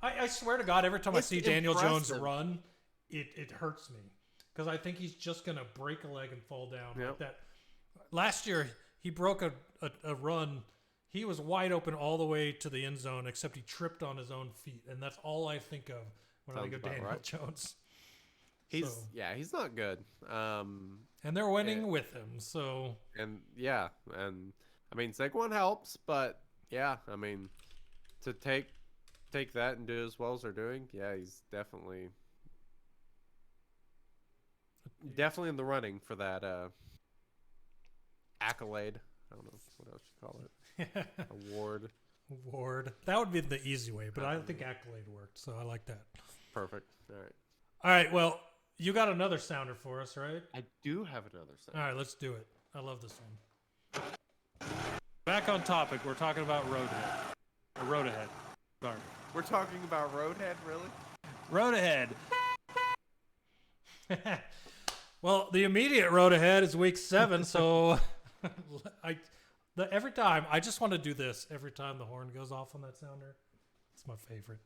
I swear to God, every time I see Daniel Jones run, it hurts me. Because I think he's just going to break a leg and fall down like that. Last year, he broke a run. He was wide open all the way to the end zone, except he tripped on his own feet. And that's all I think of when I think of Daniel Jones. He's not good. And they're winning with him, so. And I mean, Saquon helps, but yeah, I mean, to take that and do as well as they're doing, he's definitely in the running for that accolade. I don't know what else you call it. Award. That would be the easy way, but I don't think accolade worked, so I like that. Perfect. All right. Well, you got another sounder for us, right? I do have another sounder. All right, let's do it. I love this one. Back on topic, we're talking about Road Ahead. Sorry. We're talking about Roadhead, really? Road Ahead. Well, the immediate road ahead is week 7, so every time I just want to do this every time the horn goes off on that sounder. It's my favorite.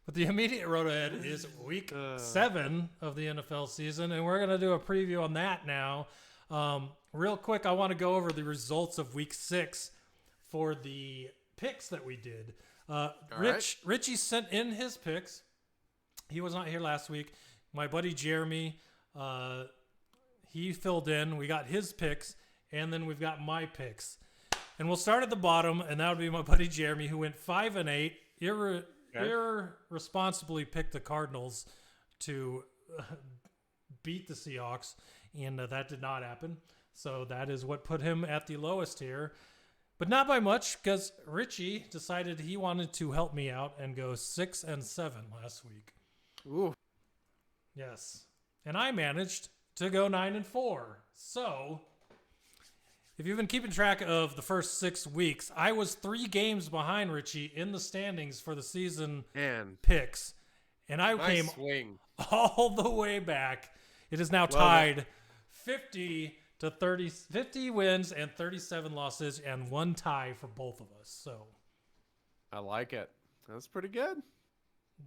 But the immediate road ahead is week 7 of the NFL season, and we're going to do a preview on that now. Real quick, I want to go over the results of week 6 for the picks that we did. Richie sent in his picks. He was not here last week. My buddy Jeremy, he filled in. We got his picks, and then we've got my picks. And we'll start at the bottom, and that would be my buddy Jeremy, who went 5-8. Irresponsibly picked the Cardinals to beat the Seahawks, and that did not happen. So that is what put him at the lowest here. But not by much, because Richie decided he wanted to help me out and go 6-7 last week. Ooh. Yes. And I managed to go 9-4. So, if you've been keeping track of the first 6 weeks, I was 3 games behind Richie in the standings for the season picks. And I came all the way back. It is now tied 50 wins and 37 losses and 1 tie for both of us. So I like it. That's pretty good.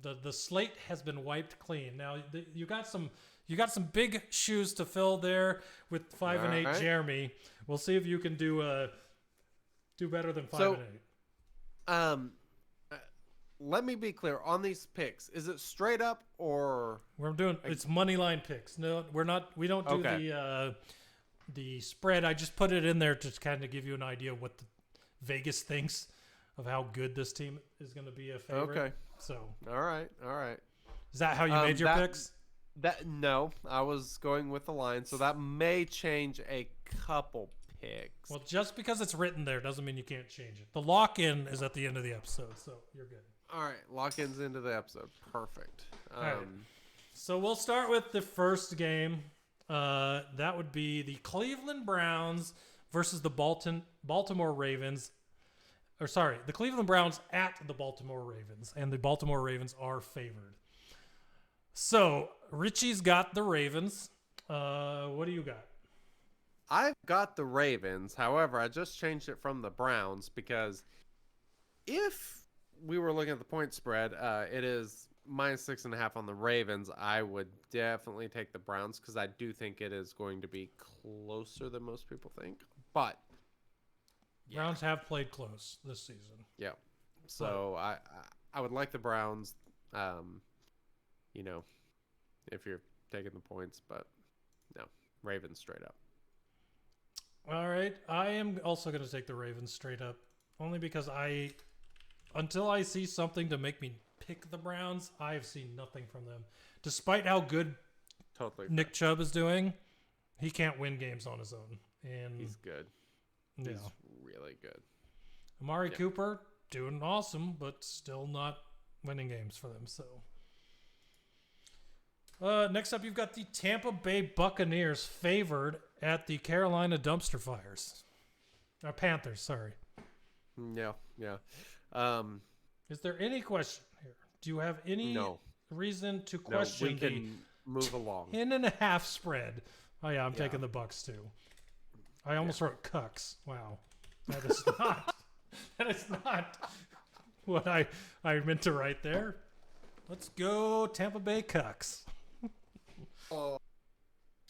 The slate has been wiped clean. Now you got some big shoes to fill there with 5-8 Jeremy. We'll see if you can do better than 5-8. Let me be clear on these picks. Is it straight up or it's money line picks? No, we're not. We don't do the spread. I just put it in there to kind of give you an idea of what the Vegas thinks of how good this team is going to be a favorite. Okay. So. All right. Is that how you made your picks? No, I was going with the line, so that may change a couple picks. Well, just because it's written there doesn't mean you can't change it. The lock-in is at the end of the episode, so you're good. All right, lock-in's into the episode. Perfect. All right. So we'll start with the first game. That would be the Cleveland Browns versus the Baltimore Ravens. The Cleveland Browns at the Baltimore Ravens, and the Baltimore Ravens are favored. So, Richie's got the Ravens. What do you got? I've got the Ravens. However, I just changed it from the Browns because if we were looking at the point spread, it is -6.5 on the Ravens. I would definitely take the Browns because I do think it is going to be closer than most people think. But Browns have played close this season. Yeah. So I would like the Browns, if you're taking the points, but no, Ravens straight up. All right. I am also going to take the Ravens straight up, only because until I see something to make me pick the Browns, I have seen nothing from them. Despite how good Nick Chubb is doing, he can't win games on his own. And he's good. Yeah. He's really good. Amari Cooper doing awesome, but still not winning games for them. So next up, you've got the Tampa Bay Buccaneers favored at the Carolina Dumpster Fires. Panthers, sorry. Yeah. Is there any question here? Do you have any reason to question we can move along. 10.5 spread? Oh yeah, I'm taking the Bucks too. I almost wrote cucks. Wow. That is not what I meant to write there. Let's go Tampa Bay cucks. Oh,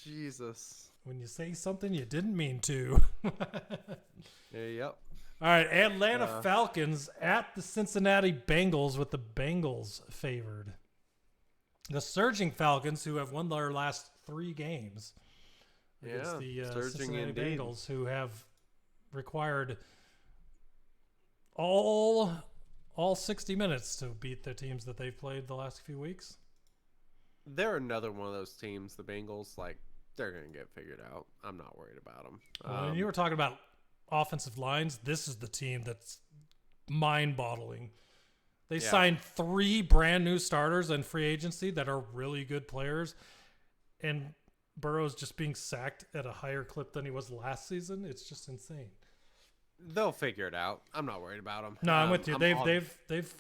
Jesus. When you say something you didn't mean to. Yep. All right, Atlanta Falcons at the Cincinnati Bengals with the Bengals favored. The surging Falcons, who have won their last 3 games against the Cincinnati Bengals, who have required all 60 minutes to beat the teams that they've played the last few weeks. They're another one of those teams, the Bengals, they're going to get figured out. I'm not worried about them. When you were talking about offensive lines, this is the team that's mind-boggling. They signed 3 brand new starters in free agency that are really good players, and Burrow's just being sacked at a higher clip than he was last season. It's just insane. They'll figure it out. I'm not worried about them. No, I'm with you. They've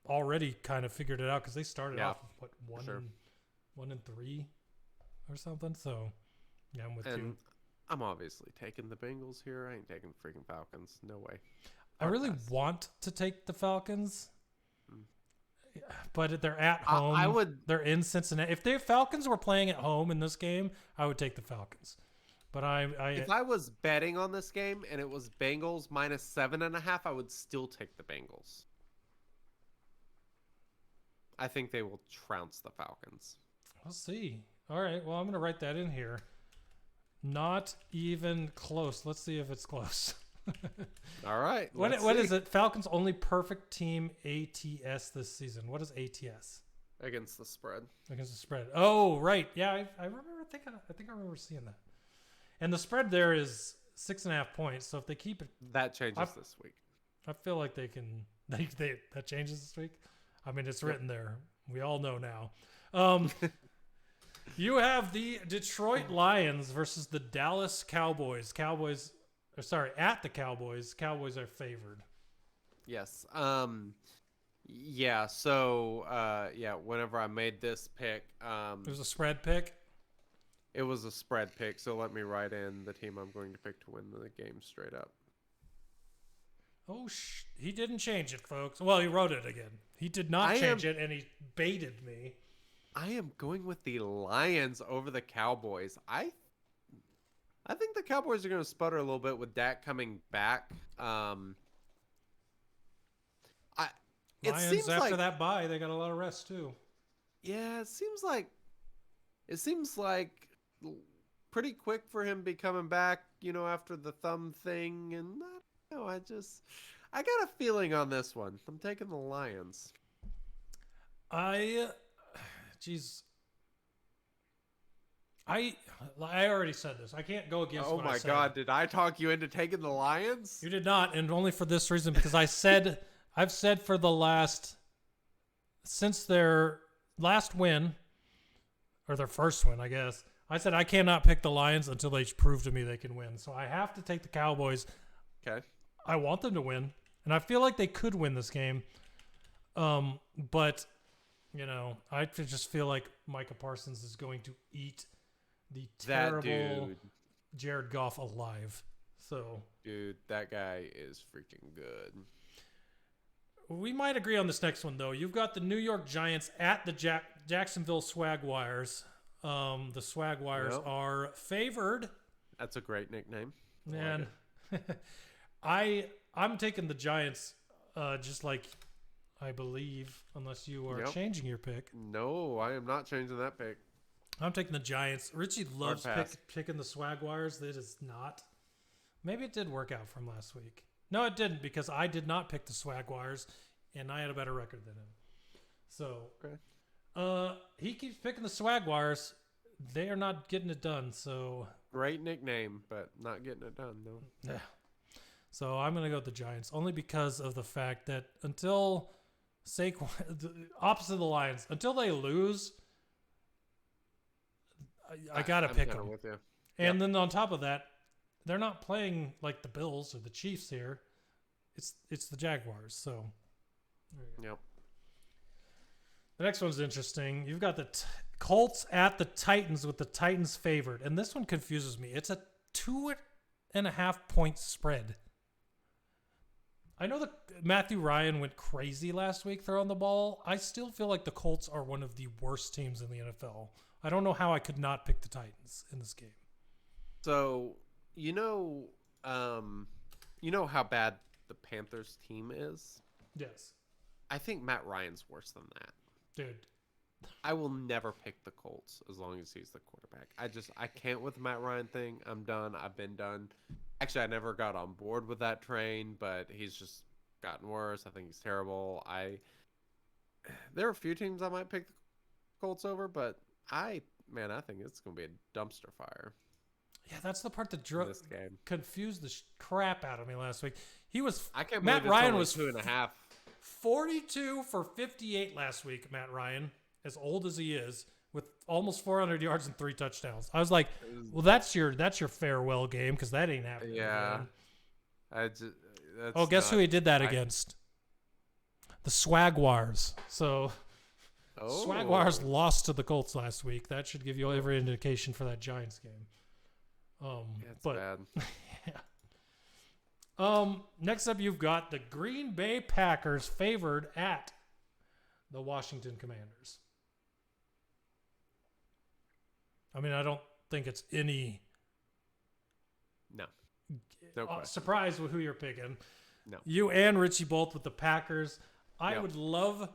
already kind of figured it out because they started off with 1-3 or something. So Yeah, I'm with And you. I'm obviously taking the Bengals here. I ain't taking the freaking Falcons. No way. I Hard really pass. want to take the Falcons, Mm. but they're at I home. would. They're in Cincinnati. If the Falcons were playing at home in this game, I would take the Falcons. But If I was betting on this game and it was Bengals minus 7.5, I would still take the Bengals. I think they will trounce the Falcons. We'll see. All right. Well, I'm going to write that in here. Not even close. Let's see if it's close. All right. What let's is see. it? Falcons only perfect team ATS this season. What is ATS? Against the spread. Against the spread. Oh, right. Yeah, I remember. I think I remember seeing that. And the spread there is 6.5 points. So if they keep it, That changes this week. I feel like they can. That changes this week. I mean, it's written there. We all know now. You have the Detroit Lions versus the Dallas Cowboys. At the Cowboys. Cowboys are favored. Yes. Yeah. So, whenever I made this pick, It was a spread pick. it was a spread pick. So let me write in the team I'm going to pick to win the game straight up. Oh, he didn't change it, folks. Well, he wrote it again. He did not change it, and he baited me. I am going with the Lions over the Cowboys. I think the Cowboys are going to sputter a little bit with Dak coming back. It Lions, seems after like that bye, they got a lot of rest, too. yeah, it seems like pretty quick for him to be coming back, after the thumb thing. And I don't know, I got a feeling on this one. I'm taking the Lions. I already said this. I can't go against Oh what I my said. God, did I talk you into taking the Lions? You did not, and only for this reason, because I've said for since their last win, or their first win, I guess, I said I cannot pick the Lions until they prove to me they can win. So I have to take the Cowboys. Okay. I want them to win, and I feel like they could win this game. But, I just feel like Micah Parsons is going to eat the That terrible dude. Jared Goff alive. So Dude, that guy is freaking good. we might agree on this next one, though. You've got the New York Giants at the Jacksonville Swagwires. The Swagwires Yep. are favored. That's a great nickname. I like And it. I'm taking the Giants, just like I believe, unless you are Yep. changing your pick. No, I am not changing that pick. I'm taking the Giants. Richie loves pass. picking the Swagwires. It is not. Maybe it did work out from last week. No, it didn't, because I did not pick the Swagwires, and I had a better record than him. So, Okay. he keeps picking the Swagwires. They are not getting it done. So, Great nickname, but not getting it done, though. yeah. So I'm gonna go with the Giants, only because of the fact that until Saquon, opposite of the Lions, until they lose, I gotta I'm pick kinda them. with you. And then on top of that, they're not playing like the Bills or the Chiefs here. It's the Jaguars. So there you go. Yep. The next one's interesting. You've got the Colts at the Titans, with the Titans favored, and this one confuses me. It's a 2.5 point spread. I know that Matthew Ryan went crazy last week throwing the ball. I still feel like the Colts are one of the worst teams in the NFL. I don't know how I could not pick the Titans in this game. So, how bad the Panthers team is? Yes. I think Matt Ryan's worse than that. Dude. I will never pick the Colts as long as he's the quarterback. I can't with the Matt Ryan thing. I'm done. I've been done. Actually, I never got on board with that train, but he's just gotten worse. I think he's terrible. There are a few teams I might pick the Colts over, but I think it's going to be a dumpster fire Yeah, that's the part that in this game. confused the crap out of me last week. I can't Matt believe it's Ryan only was 2.5. 42 for 58 last week, Matt Ryan, as old as he is, with almost 400 yards and 3 touchdowns. I was like, well, that's your farewell game, because that ain't happening. Yeah. Again. Guess who he did that against? The Swagwires. So Swagwires lost to the Colts last week. That should give you every indication for that Giants game. It's but bad. yeah. Next up, you've got the Green Bay Packers favored at the Washington Commanders. I mean, I don't think it's any No question. surprise with who you're picking. No. You and Richie both with the Packers. I Yep. would love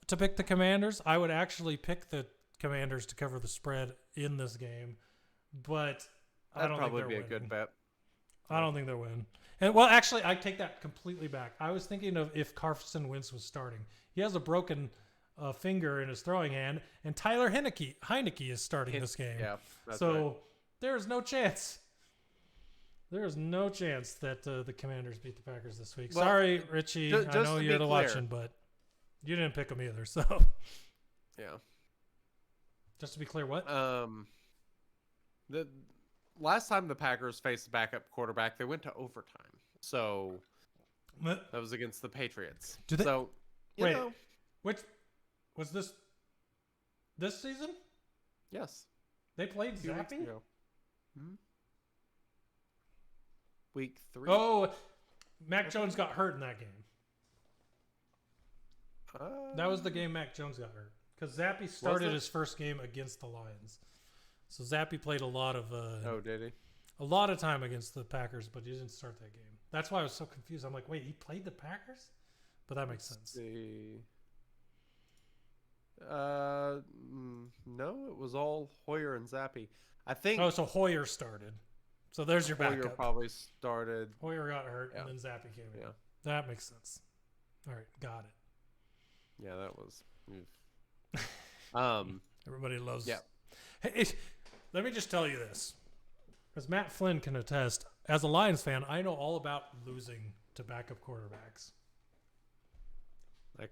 to pick the Commanders. I would actually pick the Commanders to cover the spread in this game, but I That'd don't probably think be they're a good winning. bet. I don't think they'll win. And well, actually, I take that completely back. I was thinking of if Carson Wentz was starting. He has a broken finger in his throwing hand, and Tyler Heineke is starting this game. Yeah, that's so right. there's no chance. There is no chance that the Commanders beat the Packers this week. Well, Sorry, Richie. I just know to you're be watching, but you didn't pick them either. So Yeah. just to be clear, what? The last time the Packers faced a backup quarterback, they went to overtime. So that was against the Patriots. Do they- So you Wait. know, Which was this season? yes. They played A few weeks Zappy? ago. Week 3. Oh, Mac Jones got hurt in that game. That was the game Mac Jones got hurt. Because Zappy started it? his first game against the Lions. So Zappy played a lot of did he? a lot of time against the Packers, but he didn't start that game. That's why I was so confused. I'm like, wait, he played the Packers? But that makes sense. See. No, it was all Hoyer and Zappy. I think Oh, so Hoyer started. So there's your Hoyer backup. probably started. Hoyer got hurt, Yeah. and then Zappy came in. Yeah. That makes sense. All right, got it. Yeah, that was. Everybody loves. Yeah. Hey, let me just tell you this, as Matt Flynn can attest. As a Lions fan, I know all about losing to backup quarterbacks. I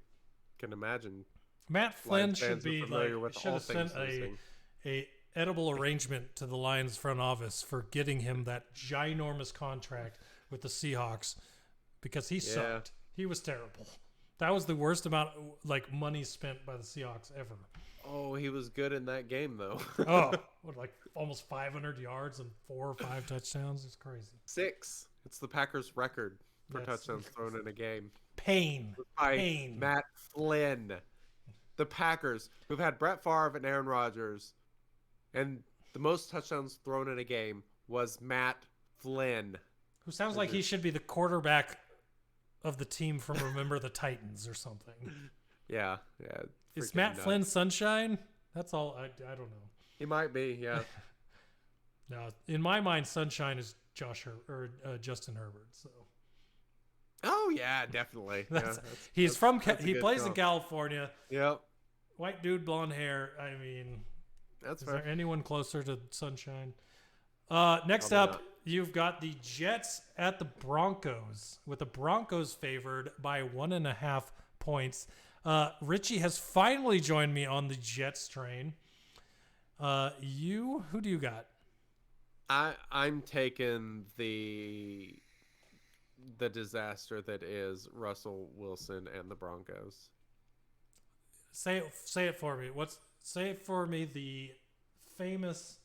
can imagine. Matt Flynn Lions should fans are be familiar like with should all have sent things losing. a edible arrangement to the Lions front office for getting him that ginormous contract with the Seahawks because he sucked. He was terrible. That was the worst amount like money spent by the Seahawks ever. Oh, he was good in that game though. Oh, what, like almost 500 yards and 4 or 5 touchdowns. It's crazy. 6. It's the Packers' record for That's- touchdowns thrown in a game. Pain. By Pain. Matt Flynn. The Packers, who've had Brett Favre and Aaron Rodgers, and the most touchdowns thrown in a game was Matt Flynn. Who sounds like he should be the quarterback of the team from Remember the Titans or something. Yeah. Is freaking Matt nuts. Flynn sunshine? That's all. I don't know. He might be, yeah. No, in my mind, sunshine is Justin Herbert. So Oh yeah, definitely. that's, Yeah, he's that's a he good plays in comp. California. Yep, White dude, blonde hair. I mean, that's is fair. there anyone closer to sunshine? Next Probably up, not. you've got the Jets at the Broncos, with the Broncos favored by 1.5 points. Richie has finally joined me on the Jets train. Who do you got? I'm taking the disaster that is Russell Wilson and the Broncos. Say it for me. Say it for me? The famous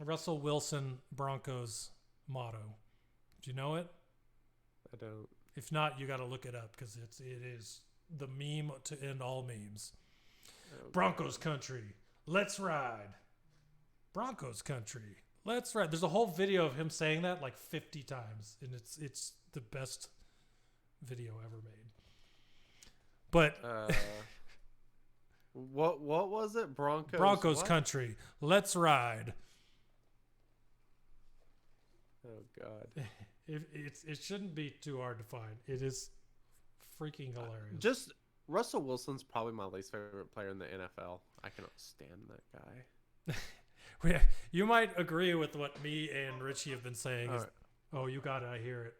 Russell Wilson Broncos motto. Do you know it? I don't. If not, you got to look it up because it is the meme to end all memes. Broncos country, let's ride. Broncos country, let's ride. There's a whole video of him saying that like 50 times, and it's the best video ever made. But What was it? Broncos what? country, let's ride. Oh God. It shouldn't be too hard to find. It is freaking hilarious. Just Russell Wilson's probably my least favorite player in the NFL. I cannot stand that guy. You might agree with what me and Richie have been saying. All Is, right. Oh, you got it. I hear it.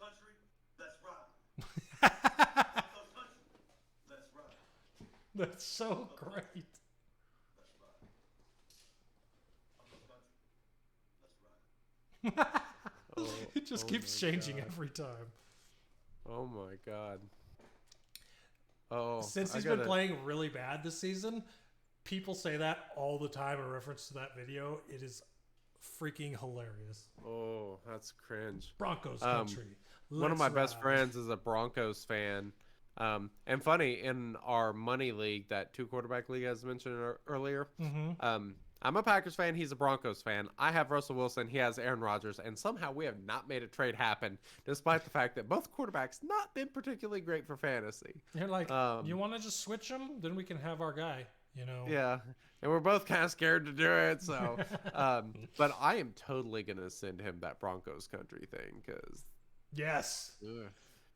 Country, let's ride. Let's ride. That's so great. It just keeps changing every time. Oh my God. Oh, Since I he's gotta- been playing really bad this season, people say that all the time in reference to that video. It is freaking hilarious. Oh, that's cringe. Broncos country. One of my Let's best ride. friends is a Broncos fan. And funny, in our money league, that 2-quarterback league as mentioned earlier, I'm a Packers fan. He's a Broncos fan. I have Russell Wilson. He has Aaron Rodgers. And somehow we have not made a trade happen, despite the fact that both quarterbacks not been particularly great for fantasy. You're like, you want to just switch them? Then we can have our guy, you know? Yeah. And we're both kind of scared to do it. So, but I am totally going to send him that Broncos country thing because. Yes.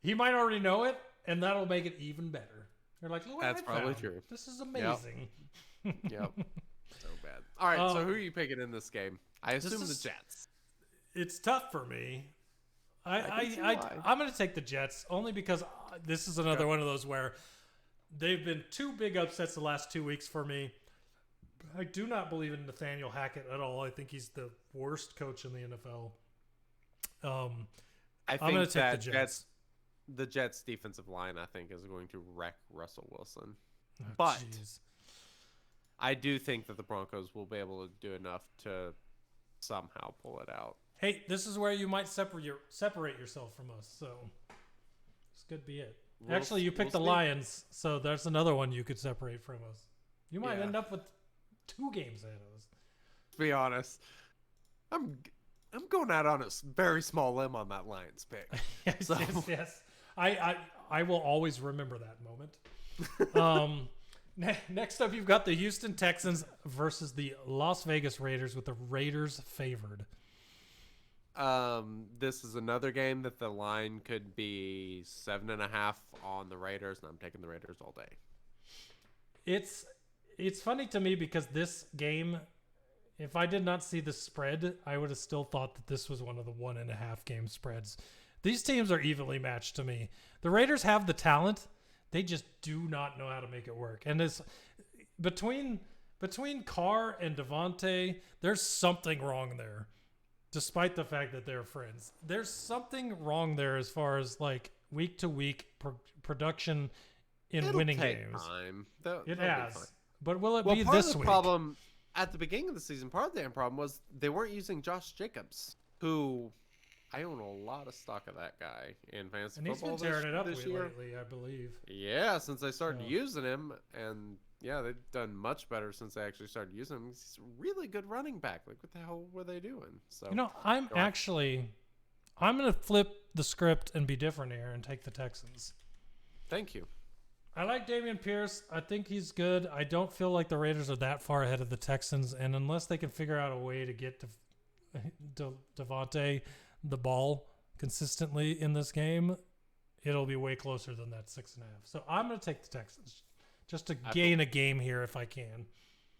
He might already know it, and that'll make it even better. You're like, look what That's I probably found. true. This is amazing. Yep. So bad. All right. So who are you picking in this game? I assume the Jets. It's tough for me. can see I'm going to take the Jets only because this is another one of those where they've been two big upsets the last 2 weeks for me. I do not believe in Nathaniel Hackett at all. I think he's the worst coach in the NFL. I think I'm going to take that the Jets. The Jets defensive line, I think, is going to wreck Russell Wilson. Oh, but geez. I do think that the Broncos will be able to do enough to somehow pull it out. Hey, this is where you might separate yourself from us. So this could be it. Actually, you picked the Lions, so there's another one you could separate from us. You might end up with 2 games ahead of us. To be honest, I'm going out on a very small limb on that Lions pick. Yes. I will always remember that moment. Next up, you've got the Houston Texans versus the Las Vegas Raiders, with the Raiders favored. This is another game that the line could be 7.5 on the Raiders, and I'm taking the Raiders all day. It's funny to me because this game, if I did not see the spread, I would have still thought that this was one of the 1.5 game spreads. These teams are evenly matched to me. The Raiders have the talent. They just do not know how to make it work. And it's between Carr and Devontae, there's something wrong there. Despite the fact that they're friends, there's something wrong there as far as like week to week production in winning games. Time. It has, but will it well, be part this of the week? problem at the beginning of the season, part of the problem was they weren't using Josh Jacobs, who I own a lot of stock of that guy in fantasy And he's football been tearing it up this year. lately, I believe. Yeah, since they started Yeah. using him, and yeah, they've done much better since they actually started using him. He's a really good running back. Like, what the hell were they doing? So You know, I'm going to flip the script and be different here and take the Texans. thank you. I like Dameon Pierce. I think he's good. I don't feel like the Raiders are that far ahead of the Texans, and unless they can figure out a way to get Devontae the ball consistently in this game, it'll be way closer than that 6.5. So I'm going to take the Texans just to gain a game here if I can.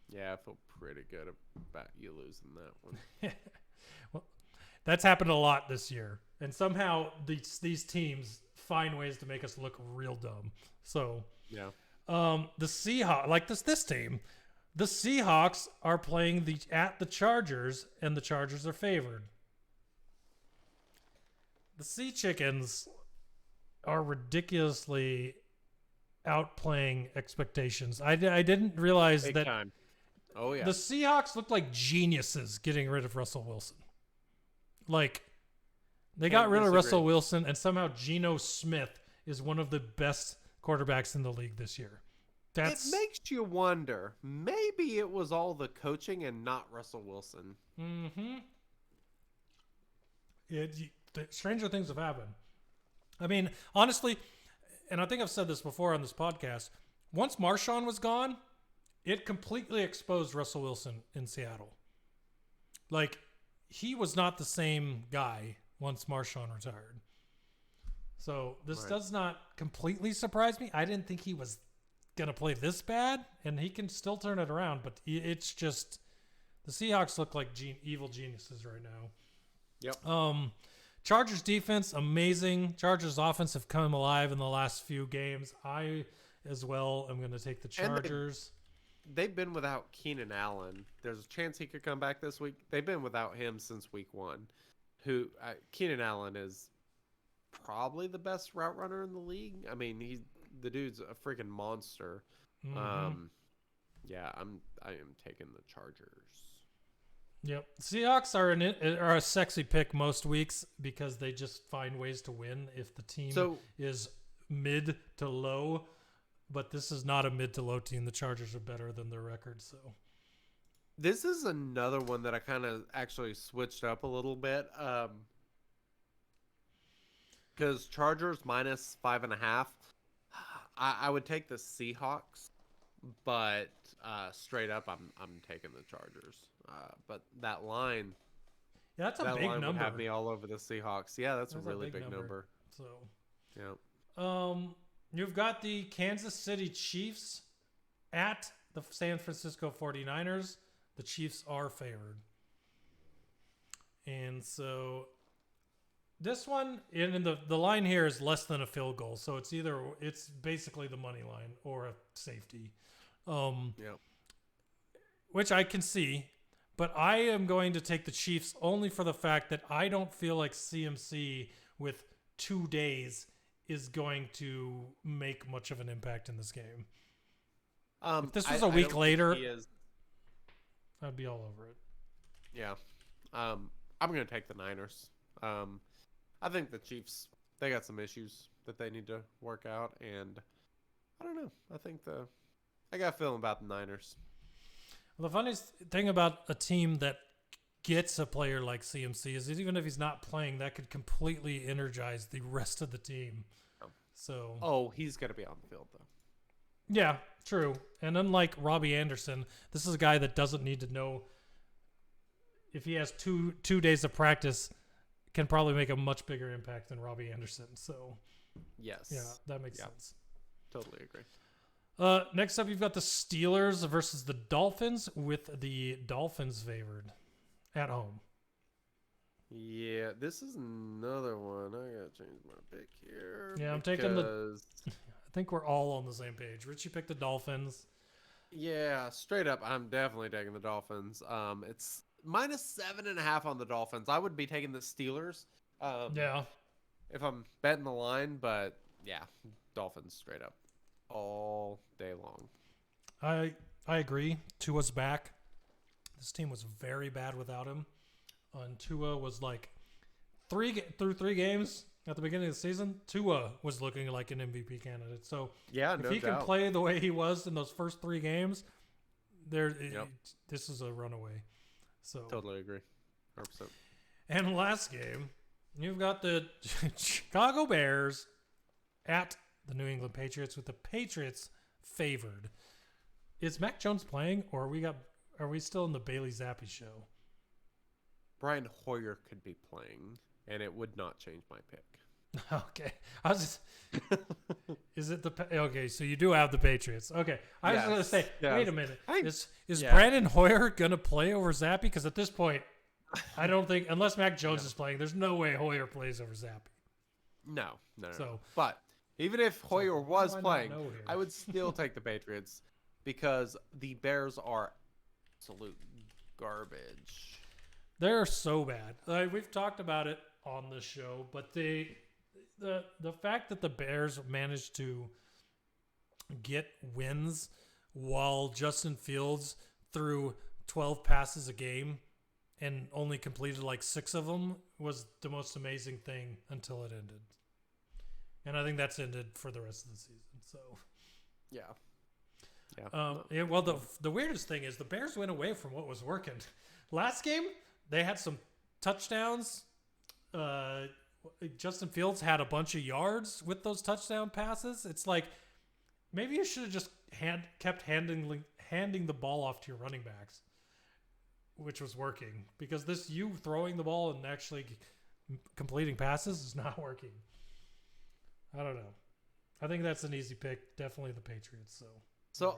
Yeah, I feel pretty good about you losing that one. Well, that's happened a lot this year, and somehow these teams find ways to make us look real dumb. So Yeah. the Seahawks, like this team, the Seahawks are playing at the Chargers, and the Chargers are favored. The Sea Chickens are ridiculously outplaying expectations. I didn't realize Big that time. Oh, yeah. the Seahawks looked like geniuses getting rid of Russell Wilson. Like, they got rid of Russell Wilson, and somehow Geno Smith is one of the best quarterbacks in the league this year. It makes you wonder. Maybe it was all the coaching and not Russell Wilson. Mm-hmm. Stranger things have happened. I mean, honestly, and I think I've said this before on this podcast, once Marshawn was gone, it completely exposed Russell Wilson in Seattle. Like, he was not the same guy once Marshawn retired. So this does not completely surprise me. I didn't think he was going to play this bad, and he can still turn it around, but it's just the Seahawks look like evil geniuses right now. Yep. Chargers defense, amazing. Chargers offense have come alive in the last few games. I, as well, am going to take the Chargers. They've been without Keenan Allen. There's a chance he could come back this week. They've been without him since week 1. Keenan Allen is probably the best route runner in the league. I mean, the dude's a freaking monster. Mm-hmm. Yeah, I am taking the Chargers. Yep. Seahawks are a sexy pick most weeks because they just find ways to win if the team So is mid to low. But this is not a mid to low team. The Chargers are better than their record. So this is another one that I kind of actually switched up a little bit. Because Chargers minus 5.5. I would take the Seahawks, but straight up, I'm taking the Chargers. But that line, yeah, that's a that big line number. would have me all over the Seahawks. Yeah, that's a really big number. So, Yeah. you've got the Kansas City Chiefs at the San Francisco 49ers. The Chiefs are favored. And so this one, and the line here is less than a field goal. So it's basically the money line or a safety. Yeah. Which I can see. But I am going to take the Chiefs only for the fact that I don't feel like CMC with 2 days is going to make much of an impact in this game. If this was a week later, I'd be all over it. Yeah. I'm going to take the Niners. I think the Chiefs, they got some issues that they need to work out. And I don't know. I got a feeling about the Niners. Well, the funniest thing about a team that gets a player like CMC is that even if he's not playing, that could completely energize the rest of the team. So. Oh, he's going to be on the field, though. Yeah, true. And unlike Robbie Anderson, this is a guy that doesn't need to know if he has two days of practice, can probably make a much bigger impact than Robbie Anderson. So, yes. Yeah, that makes sense. Totally agree. Next up, you've got the Steelers versus the Dolphins, with the Dolphins favored at home. Yeah, this is another one. I gotta change my pick here. Yeah, I'm taking the. I think we're all on the same page. Richie picked the Dolphins. Yeah, straight up, I'm definitely taking the Dolphins. It's minus 7.5 on the Dolphins. I would be taking the Steelers. Yeah. If I'm betting the line, but yeah, Dolphins straight up. All day long. I agree. Tua's back. This team was very bad without him. And Tua was like through three games at the beginning of the season, Tua was looking like an MVP candidate. So yeah, if he can play the way he was in those first 3 games, this is a runaway. So totally agree. 100%. And last game, you've got the Chicago Bears at the New England Patriots, with the Patriots favored. Is Mac Jones playing, or are we still in the Bailey Zappi show? Brian Hoyer could be playing, and it would not change my pick. Okay. Is it okay, so you do have the Patriots. Okay. I was going to say, wait a minute. Is Brandon Hoyer going to play over Zappi? Because at this point, I don't think, unless Mac Jones is playing, there's no way Hoyer plays over Zappi. No. So, but even if Hoyer was playing, I would still take the Patriots because the Bears are absolute garbage. They're so bad. We've talked about it on this show, but the fact that the Bears managed to get wins while Justin Fields threw 12 passes a game and only completed like 6 of them was the most amazing thing until it ended. And I think that's ended for the rest of the season. So, yeah. Well, the weirdest thing is the Bears went away from what was working. Last game, they had some touchdowns. Justin Fields had a bunch of yards with those touchdown passes. It's like maybe you should have just kept handing the ball off to your running backs, which was working, because you throwing the ball and actually completing passes is not working. I don't know. I think that's an easy pick. Definitely the Patriots. So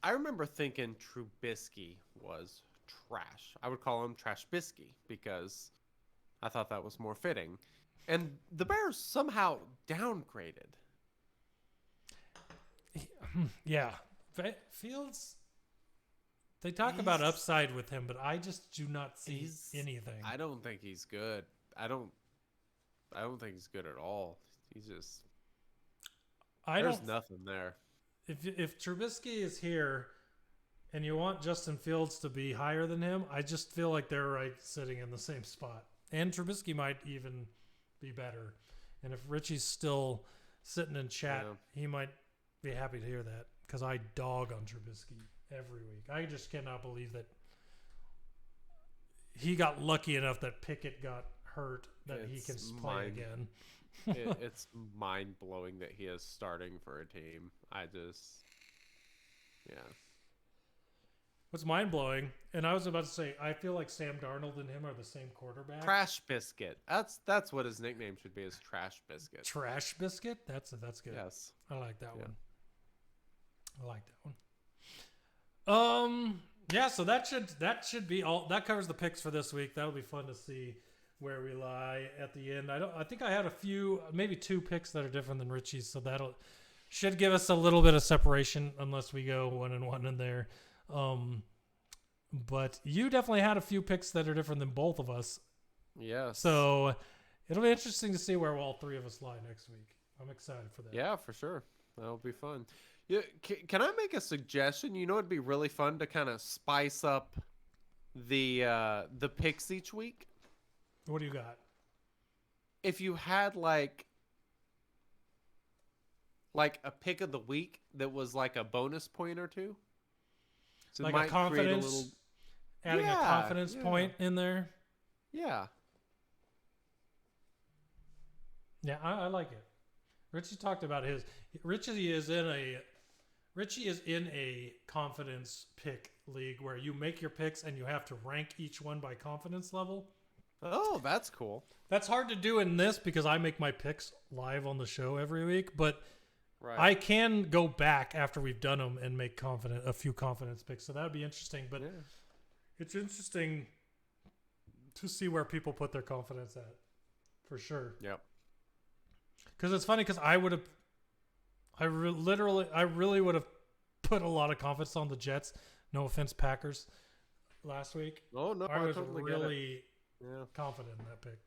I remember thinking Trubisky was trash. I would call him Trash Bisky because I thought that was more fitting. And the Bears somehow downgraded. Yeah. Fields, they talk about upside with him, but I just do not see anything. I don't think he's good. I don't think he's good at all. He's just there's nothing there. if Trubisky is here and you want Justin Fields to be higher than him, I just feel like they're right sitting in the same spot. And Trubisky might even be better. And if Richie's still sitting in chat, he might be happy to hear that because I dog on Trubisky every week. I just cannot believe that he got lucky enough that Pickett got hurt that he can play again. It's mind-blowing that he is starting for a team. What's mind-blowing, and I was about to say, I feel like Sam Darnold and him are the same quarterback. Trash Biscuit. That's what his nickname should be, is Trash Biscuit. Trash Biscuit? That's good. Yes. I like that one. I like that one. Yeah, so that should be all. That covers the picks for this week. That'll be fun to see where we lie at the end. I think I had a few, maybe 2 picks that are different than Richie's, so should give us a little bit of separation unless we go 1-1 in there. But you definitely had a few picks that are different than both of us. Yes. So it'll be interesting to see where all 3 of us lie next week. I'm excited for that. Yeah, for sure. That'll be fun. Yeah, can I make a suggestion? You know, it'd be really fun to kind of spice up the picks each week. What do you got? If you had like a pick of the week that was like a bonus point or 2. So like a confidence, adding a confidence point in there. Yeah. Yeah, I like it. Richie talked about his. Richie is in a confidence pick league where you make your picks and you have to rank each one by confidence level. Oh, that's cool. That's hard to do in this because I make my picks live on the show every week, but right. I can go back after we've done them and make a few confidence picks. So that would be interesting, but it's interesting to see where people put their confidence at, for sure. Yep. Because it's funny because I really would have put a lot of confidence on the Jets. No offense, Packers, last week. Oh no, I was totally really confident in that pick.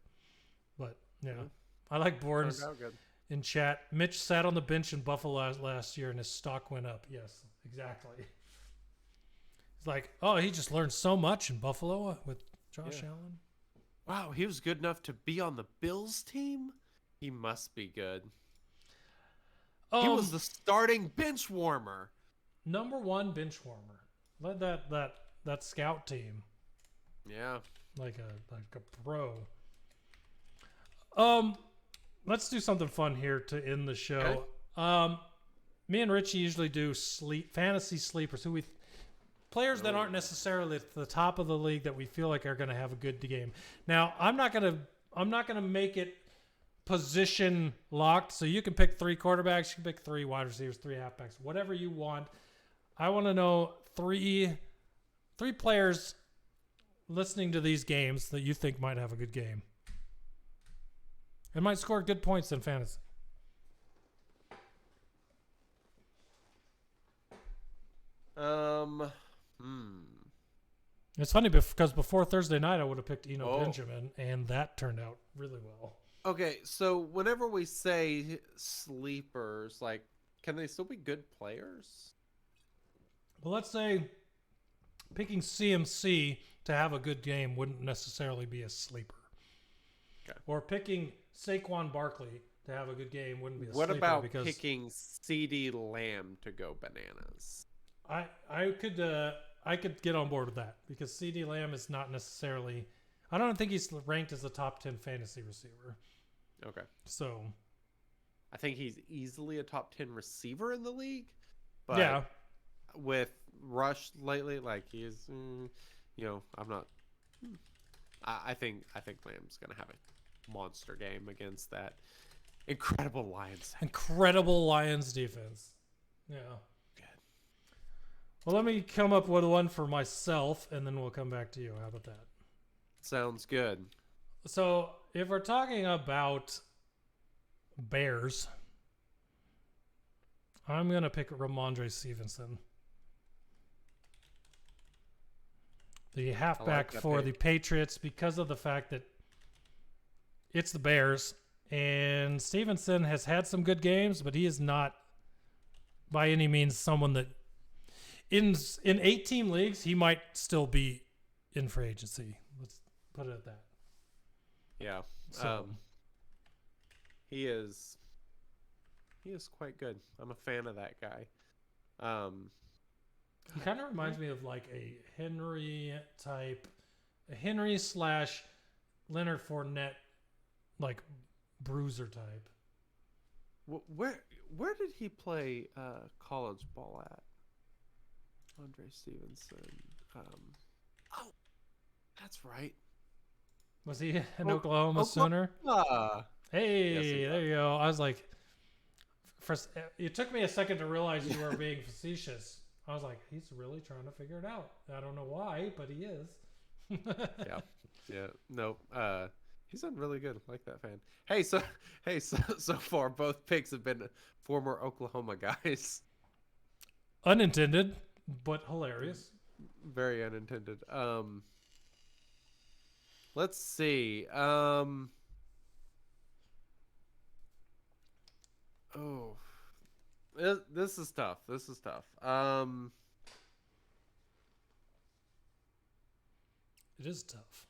But I like Bourne's in chat. Mitch sat on the bench in Buffalo last year and his stock went up. Yes, exactly. It's like, oh, he just learned so much in Buffalo with Josh Allen. Wow, he was good enough to be on the Bills team? He must be good. He was the starting bench warmer. Number 1 bench warmer. Led that scout team. Yeah. Like a pro. Let's do something fun here to end the show. Okay. Me and Richie usually do fantasy sleepers, players that aren't necessarily at the top of the league that we feel like are going to have a good game. Now, I'm not gonna make it position locked, so you can pick 3 quarterbacks, you can pick 3 wide receivers, 3 halfbacks, whatever you want. I want to know 3 players listening to these games that you think might have a good game and might score good points in fantasy. It's funny because before Thursday night I would have picked Eno Benjamin, and that turned out really well. Okay, so whenever we say sleepers, like, can they still be good players? Well, let's say picking CMC to have a good game wouldn't necessarily be a sleeper. Okay. Or picking Saquon Barkley to have a good game wouldn't be a what sleeper. about because picking CeeDee Lamb to go bananas? I could get on board with that because CeeDee Lamb is not necessarily. I don't think he's ranked as a top 10 fantasy receiver. Okay. So I think he's easily a top 10 receiver in the league. But with Rush lately, like he's, I'm not. I think Lamb's gonna have a monster game against that incredible Lions. Incredible Lions defense. Yeah. Good. Well, let me come up with one for myself, and then we'll come back to you. How about that? Sounds good. So, if we're talking about Bears, I'm going to pick Ramondre Stevenson, the halfback for the Patriots, because of the fact that it's the Bears, and Stevenson has had some good games, but he is not by any means someone that in 8-team leagues he might still be in free agency. Let's put it at that. Yeah. So He is quite good. I'm a fan of that guy. he kind of reminds me of like a Henry type, a Henry / Leonard Fournette, like bruiser type. Where did he play college ball at? Andre Stevenson. Oh, that's right. Was he an Oklahoma Sooner? Hey, Yes, he there you go. I was like, first, it took me a second to realize you were being facetious. I was like, he's really trying to figure it out. I don't know why, but he is. Yeah. Nope. He's done really good. Like that fan. So far both picks have been former Oklahoma guys. Unintended, but hilarious. Very unintended. Let's see. Oh, this is tough. It is tough.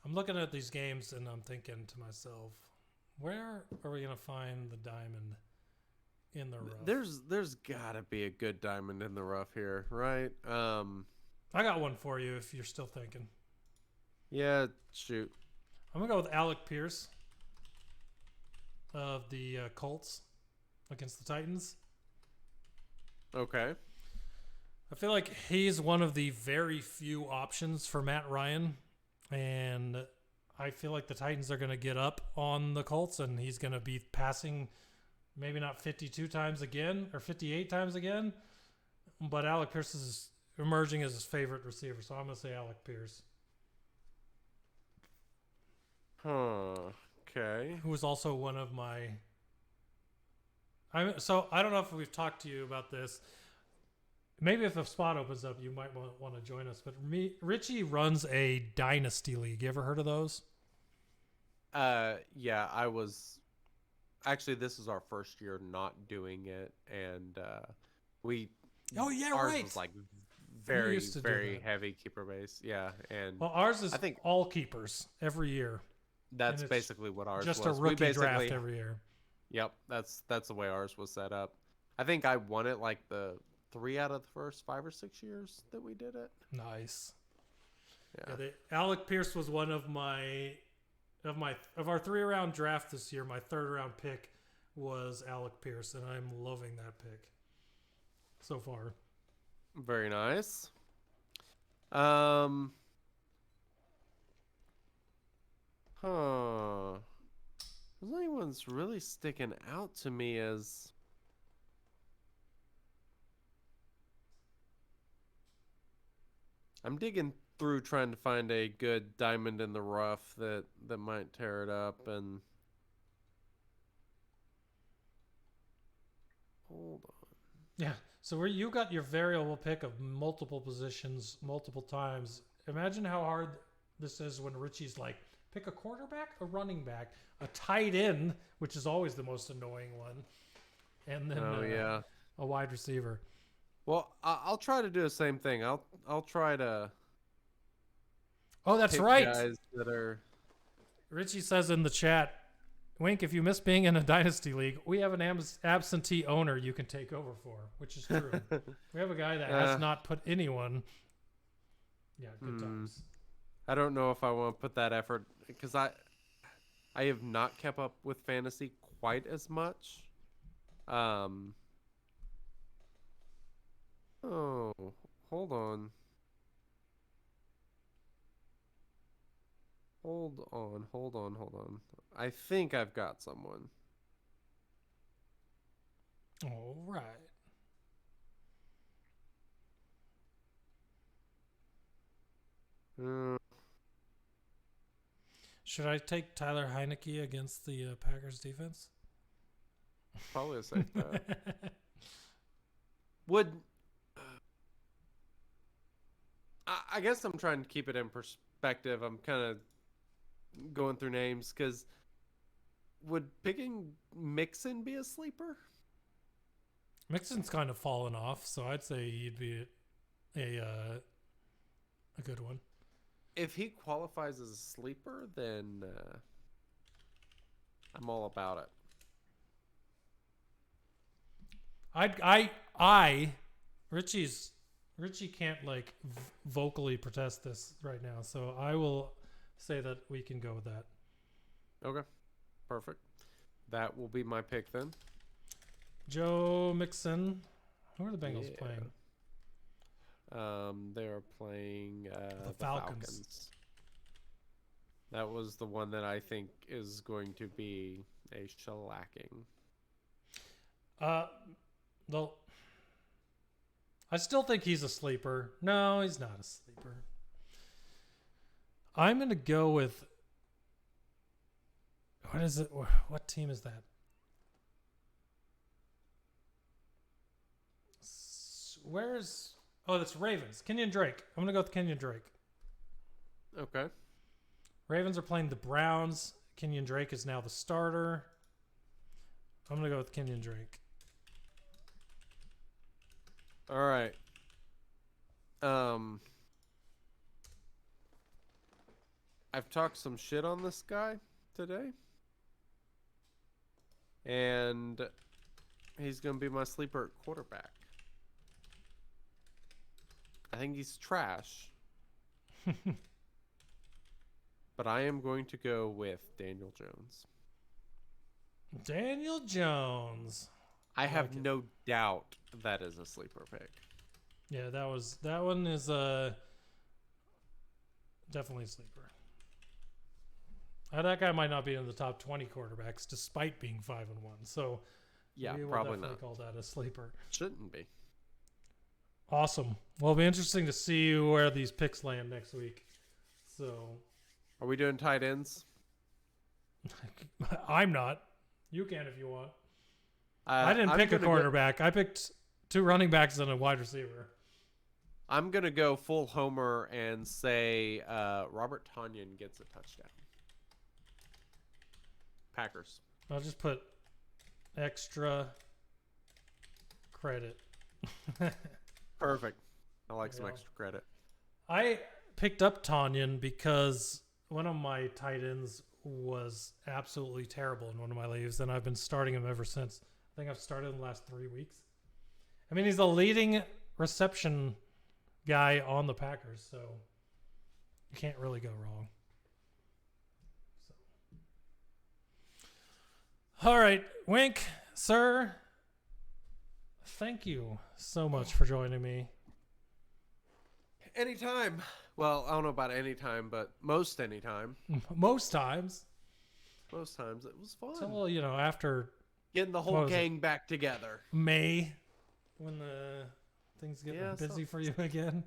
I'm looking at these games and I'm thinking to myself, where are we going to find the diamond in the rough? There's gotta be a good diamond in the rough here, right? I got one for you if you're still thinking. Yeah, shoot. I'm going to go with Alec Pierce of the Colts against the Titans. Okay. I feel like he's one of the very few options for Matt Ryan. And I feel like the Titans are going to get up on the Colts and he's going to be passing maybe not 52 times again or 58 times again. But Alec Pierce is emerging as his favorite receiver. So I'm going to say Alec Pierce. Okay. Who was also one of my... So I don't know if we've talked to you about this. Maybe if a spot opens up, you might want to join us. But Richie runs a dynasty league. You ever heard of those? Yeah, I was... Actually, this is our first year not doing it. And we... Oh, yeah, ours right. was like We very, used to do very that. heavy keeper base. Yeah, and Well, ours is I think all keepers every year. that's it's basically what ours Just was. a We rookie draft basically- every year. Yep, that's the way ours was set up. I think I won it like the 3 out of the first 5 or 6 years that we did it. Nice. Yeah. Alec Pierce was one of our 3-round draft this year. My 3rd round pick was Alec Pierce, and I'm loving that pick so far. Very nice. There's anyone's really sticking out to me as... I'm digging through trying to find a good diamond in the rough that might tear it up, and hold on. Yeah. So where you got your variable pick of multiple positions multiple times. Imagine how hard this is when Richie's like, pick a quarterback, a running back, a tight end, which is always the most annoying one, and then a wide receiver. Well, I'll try to do the same thing. I'll try to. Oh, that's pick right. Guys that are. Richie says in the chat, Wink, if you miss being in a dynasty league, we have an absentee owner you can take over for, which is true. We have a guy that has not put anyone. Yeah, good times. I don't know if I want to put that effort because I have not kept up with fantasy quite as much. Oh, hold on. Hold on. I think I've got someone. All right. Should I take Tyler Heineke against the Packers defense? Probably a safe bet. I guess I'm trying to keep it in perspective. I'm kind of going through names because would picking Mixon be a sleeper? Mixon's kind of fallen off, so I'd say he'd be a good one. If he qualifies as a sleeper, then I'm all about it. Richie can't like vocally protest this right now, so I will say that we can go with that. Okay, perfect. That will be my pick then. Joe Mixon. Who are the Bengals Yeah. playing? They are playing The Falcons. That was the one that I think is going to be a shellacking. Though I still think he's a sleeper. No, he's not a sleeper. I'm gonna go with what is it? What team is that? Where's that's Ravens. Kenyon Drake. I'm gonna go with Kenyon Drake. Okay. Ravens are playing the Browns. Kenyon Drake is now the starter. I'm gonna go with Kenyon Drake. All right. I've talked some shit on this guy today. And he's going to be my sleeper at quarterback. I think he's trash. But I am going to go with Daniel Jones. Daniel Jones. I have like it. no doubt that is a sleeper pick. Yeah, that one is definitely a sleeper. That guy might not be in the top 20 quarterbacks despite being 5-1. So Yeah, we will probably definitely not. call that a sleeper. Shouldn't be. Awesome. Well, it'll be interesting to see where these picks land next week. So Are we doing tight ends? I'm not. You can if you want. I didn't I'm pick a gonna go- quarterback. I picked 2 running backs and a wide receiver. I'm going to go full homer and say Robert Tonyan gets a touchdown. Packers. I'll just put extra credit. Perfect. I like some Yeah. extra credit. I picked up Tanyan because one of my tight ends was absolutely terrible in one of my leagues, and I've been starting him ever since. I think I've started in the last 3 weeks. I mean, he's the leading reception guy on the Packers, so you can't really go wrong. So. All right, Wink, sir, thank you so much for joining me. Anytime. Well, I don't know about anytime, but most anytime. Most times, Most times it was fun. till after Getting the what whole was it? gang back together. May, when the things get Yeah, busy so- for you again.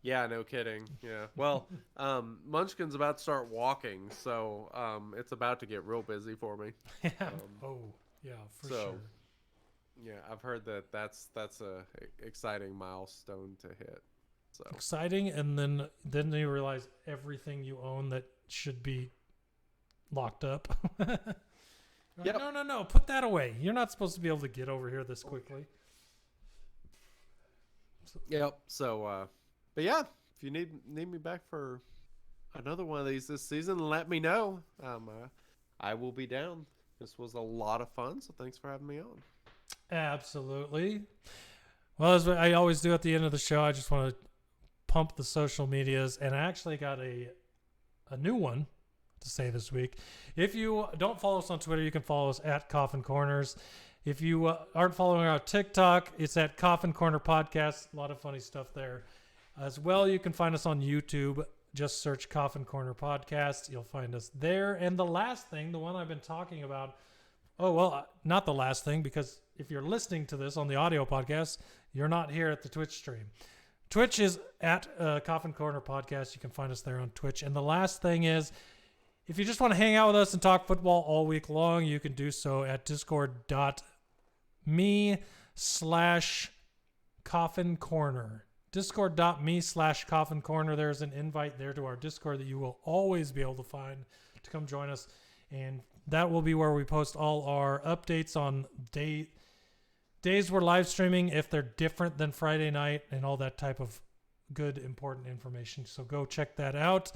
Yeah, no kidding. Yeah. Well, Munchkin's about to start walking, so it's about to get real busy for me. Yeah. Yeah, for so- sure. Yeah, I've heard that's a exciting milestone to hit. So Exciting, and then you realize everything you own that should be locked up. Like, Yep. No, put that away. You're not supposed to be able to get over here this quickly. Yep. So, but yeah, if you need me back for another one of these this season, let me know. I will be down. This was a lot of fun, so thanks for having me on. Absolutely. Well, as I always do at the end of the show, I just want to pump the social medias, and I actually got a new one to say this week. If you don't follow us on Twitter, you can follow us at Coffin Corners. If you aren't following our TikTok, it's at Coffin Corner Podcast. A lot of funny stuff there. As well, you can find us on YouTube. Just search Coffin Corner Podcast. You'll find us there. And the last thing, the one I've been talking about, not the last thing, because if you're listening to this on the audio podcast, you're not here at the Twitch stream. Twitch is at Coffin Corner Podcast. You can find us there on Twitch. And the last thing is, if you just want to hang out with us and talk football all week long, you can do so at discord.me/CoffinCorner. Discord.me/CoffinCorner. There's an invite there to our Discord that you will always be able to find to come join us And that will be where we post all our updates on days we're live streaming, if they're different than Friday night, and all that type of good, important information. So go check that out.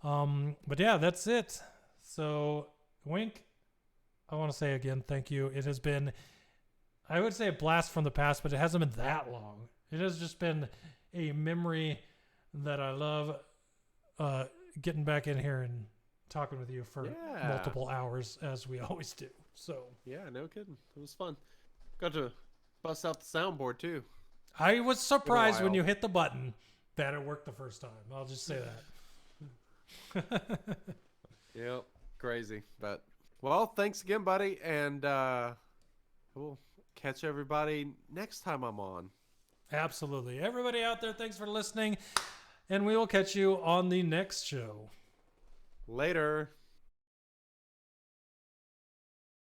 But yeah, that's it. So, Wink, I want to say again, thank you. It has been, I would say, a blast from the past, but it hasn't been that long. It has just been a memory that I love, getting back in here and talking with you for multiple hours, as we always do. So Yeah, no kidding. It was fun. Got to bust out the soundboard too. I was surprised when while. you hit the button that it worked the first time. I'll just say that. Yep, crazy. But well, thanks again, buddy, and we'll catch everybody next time I'm on. Absolutely. Everybody out there, thanks for listening, and we will catch you on the next show. Later.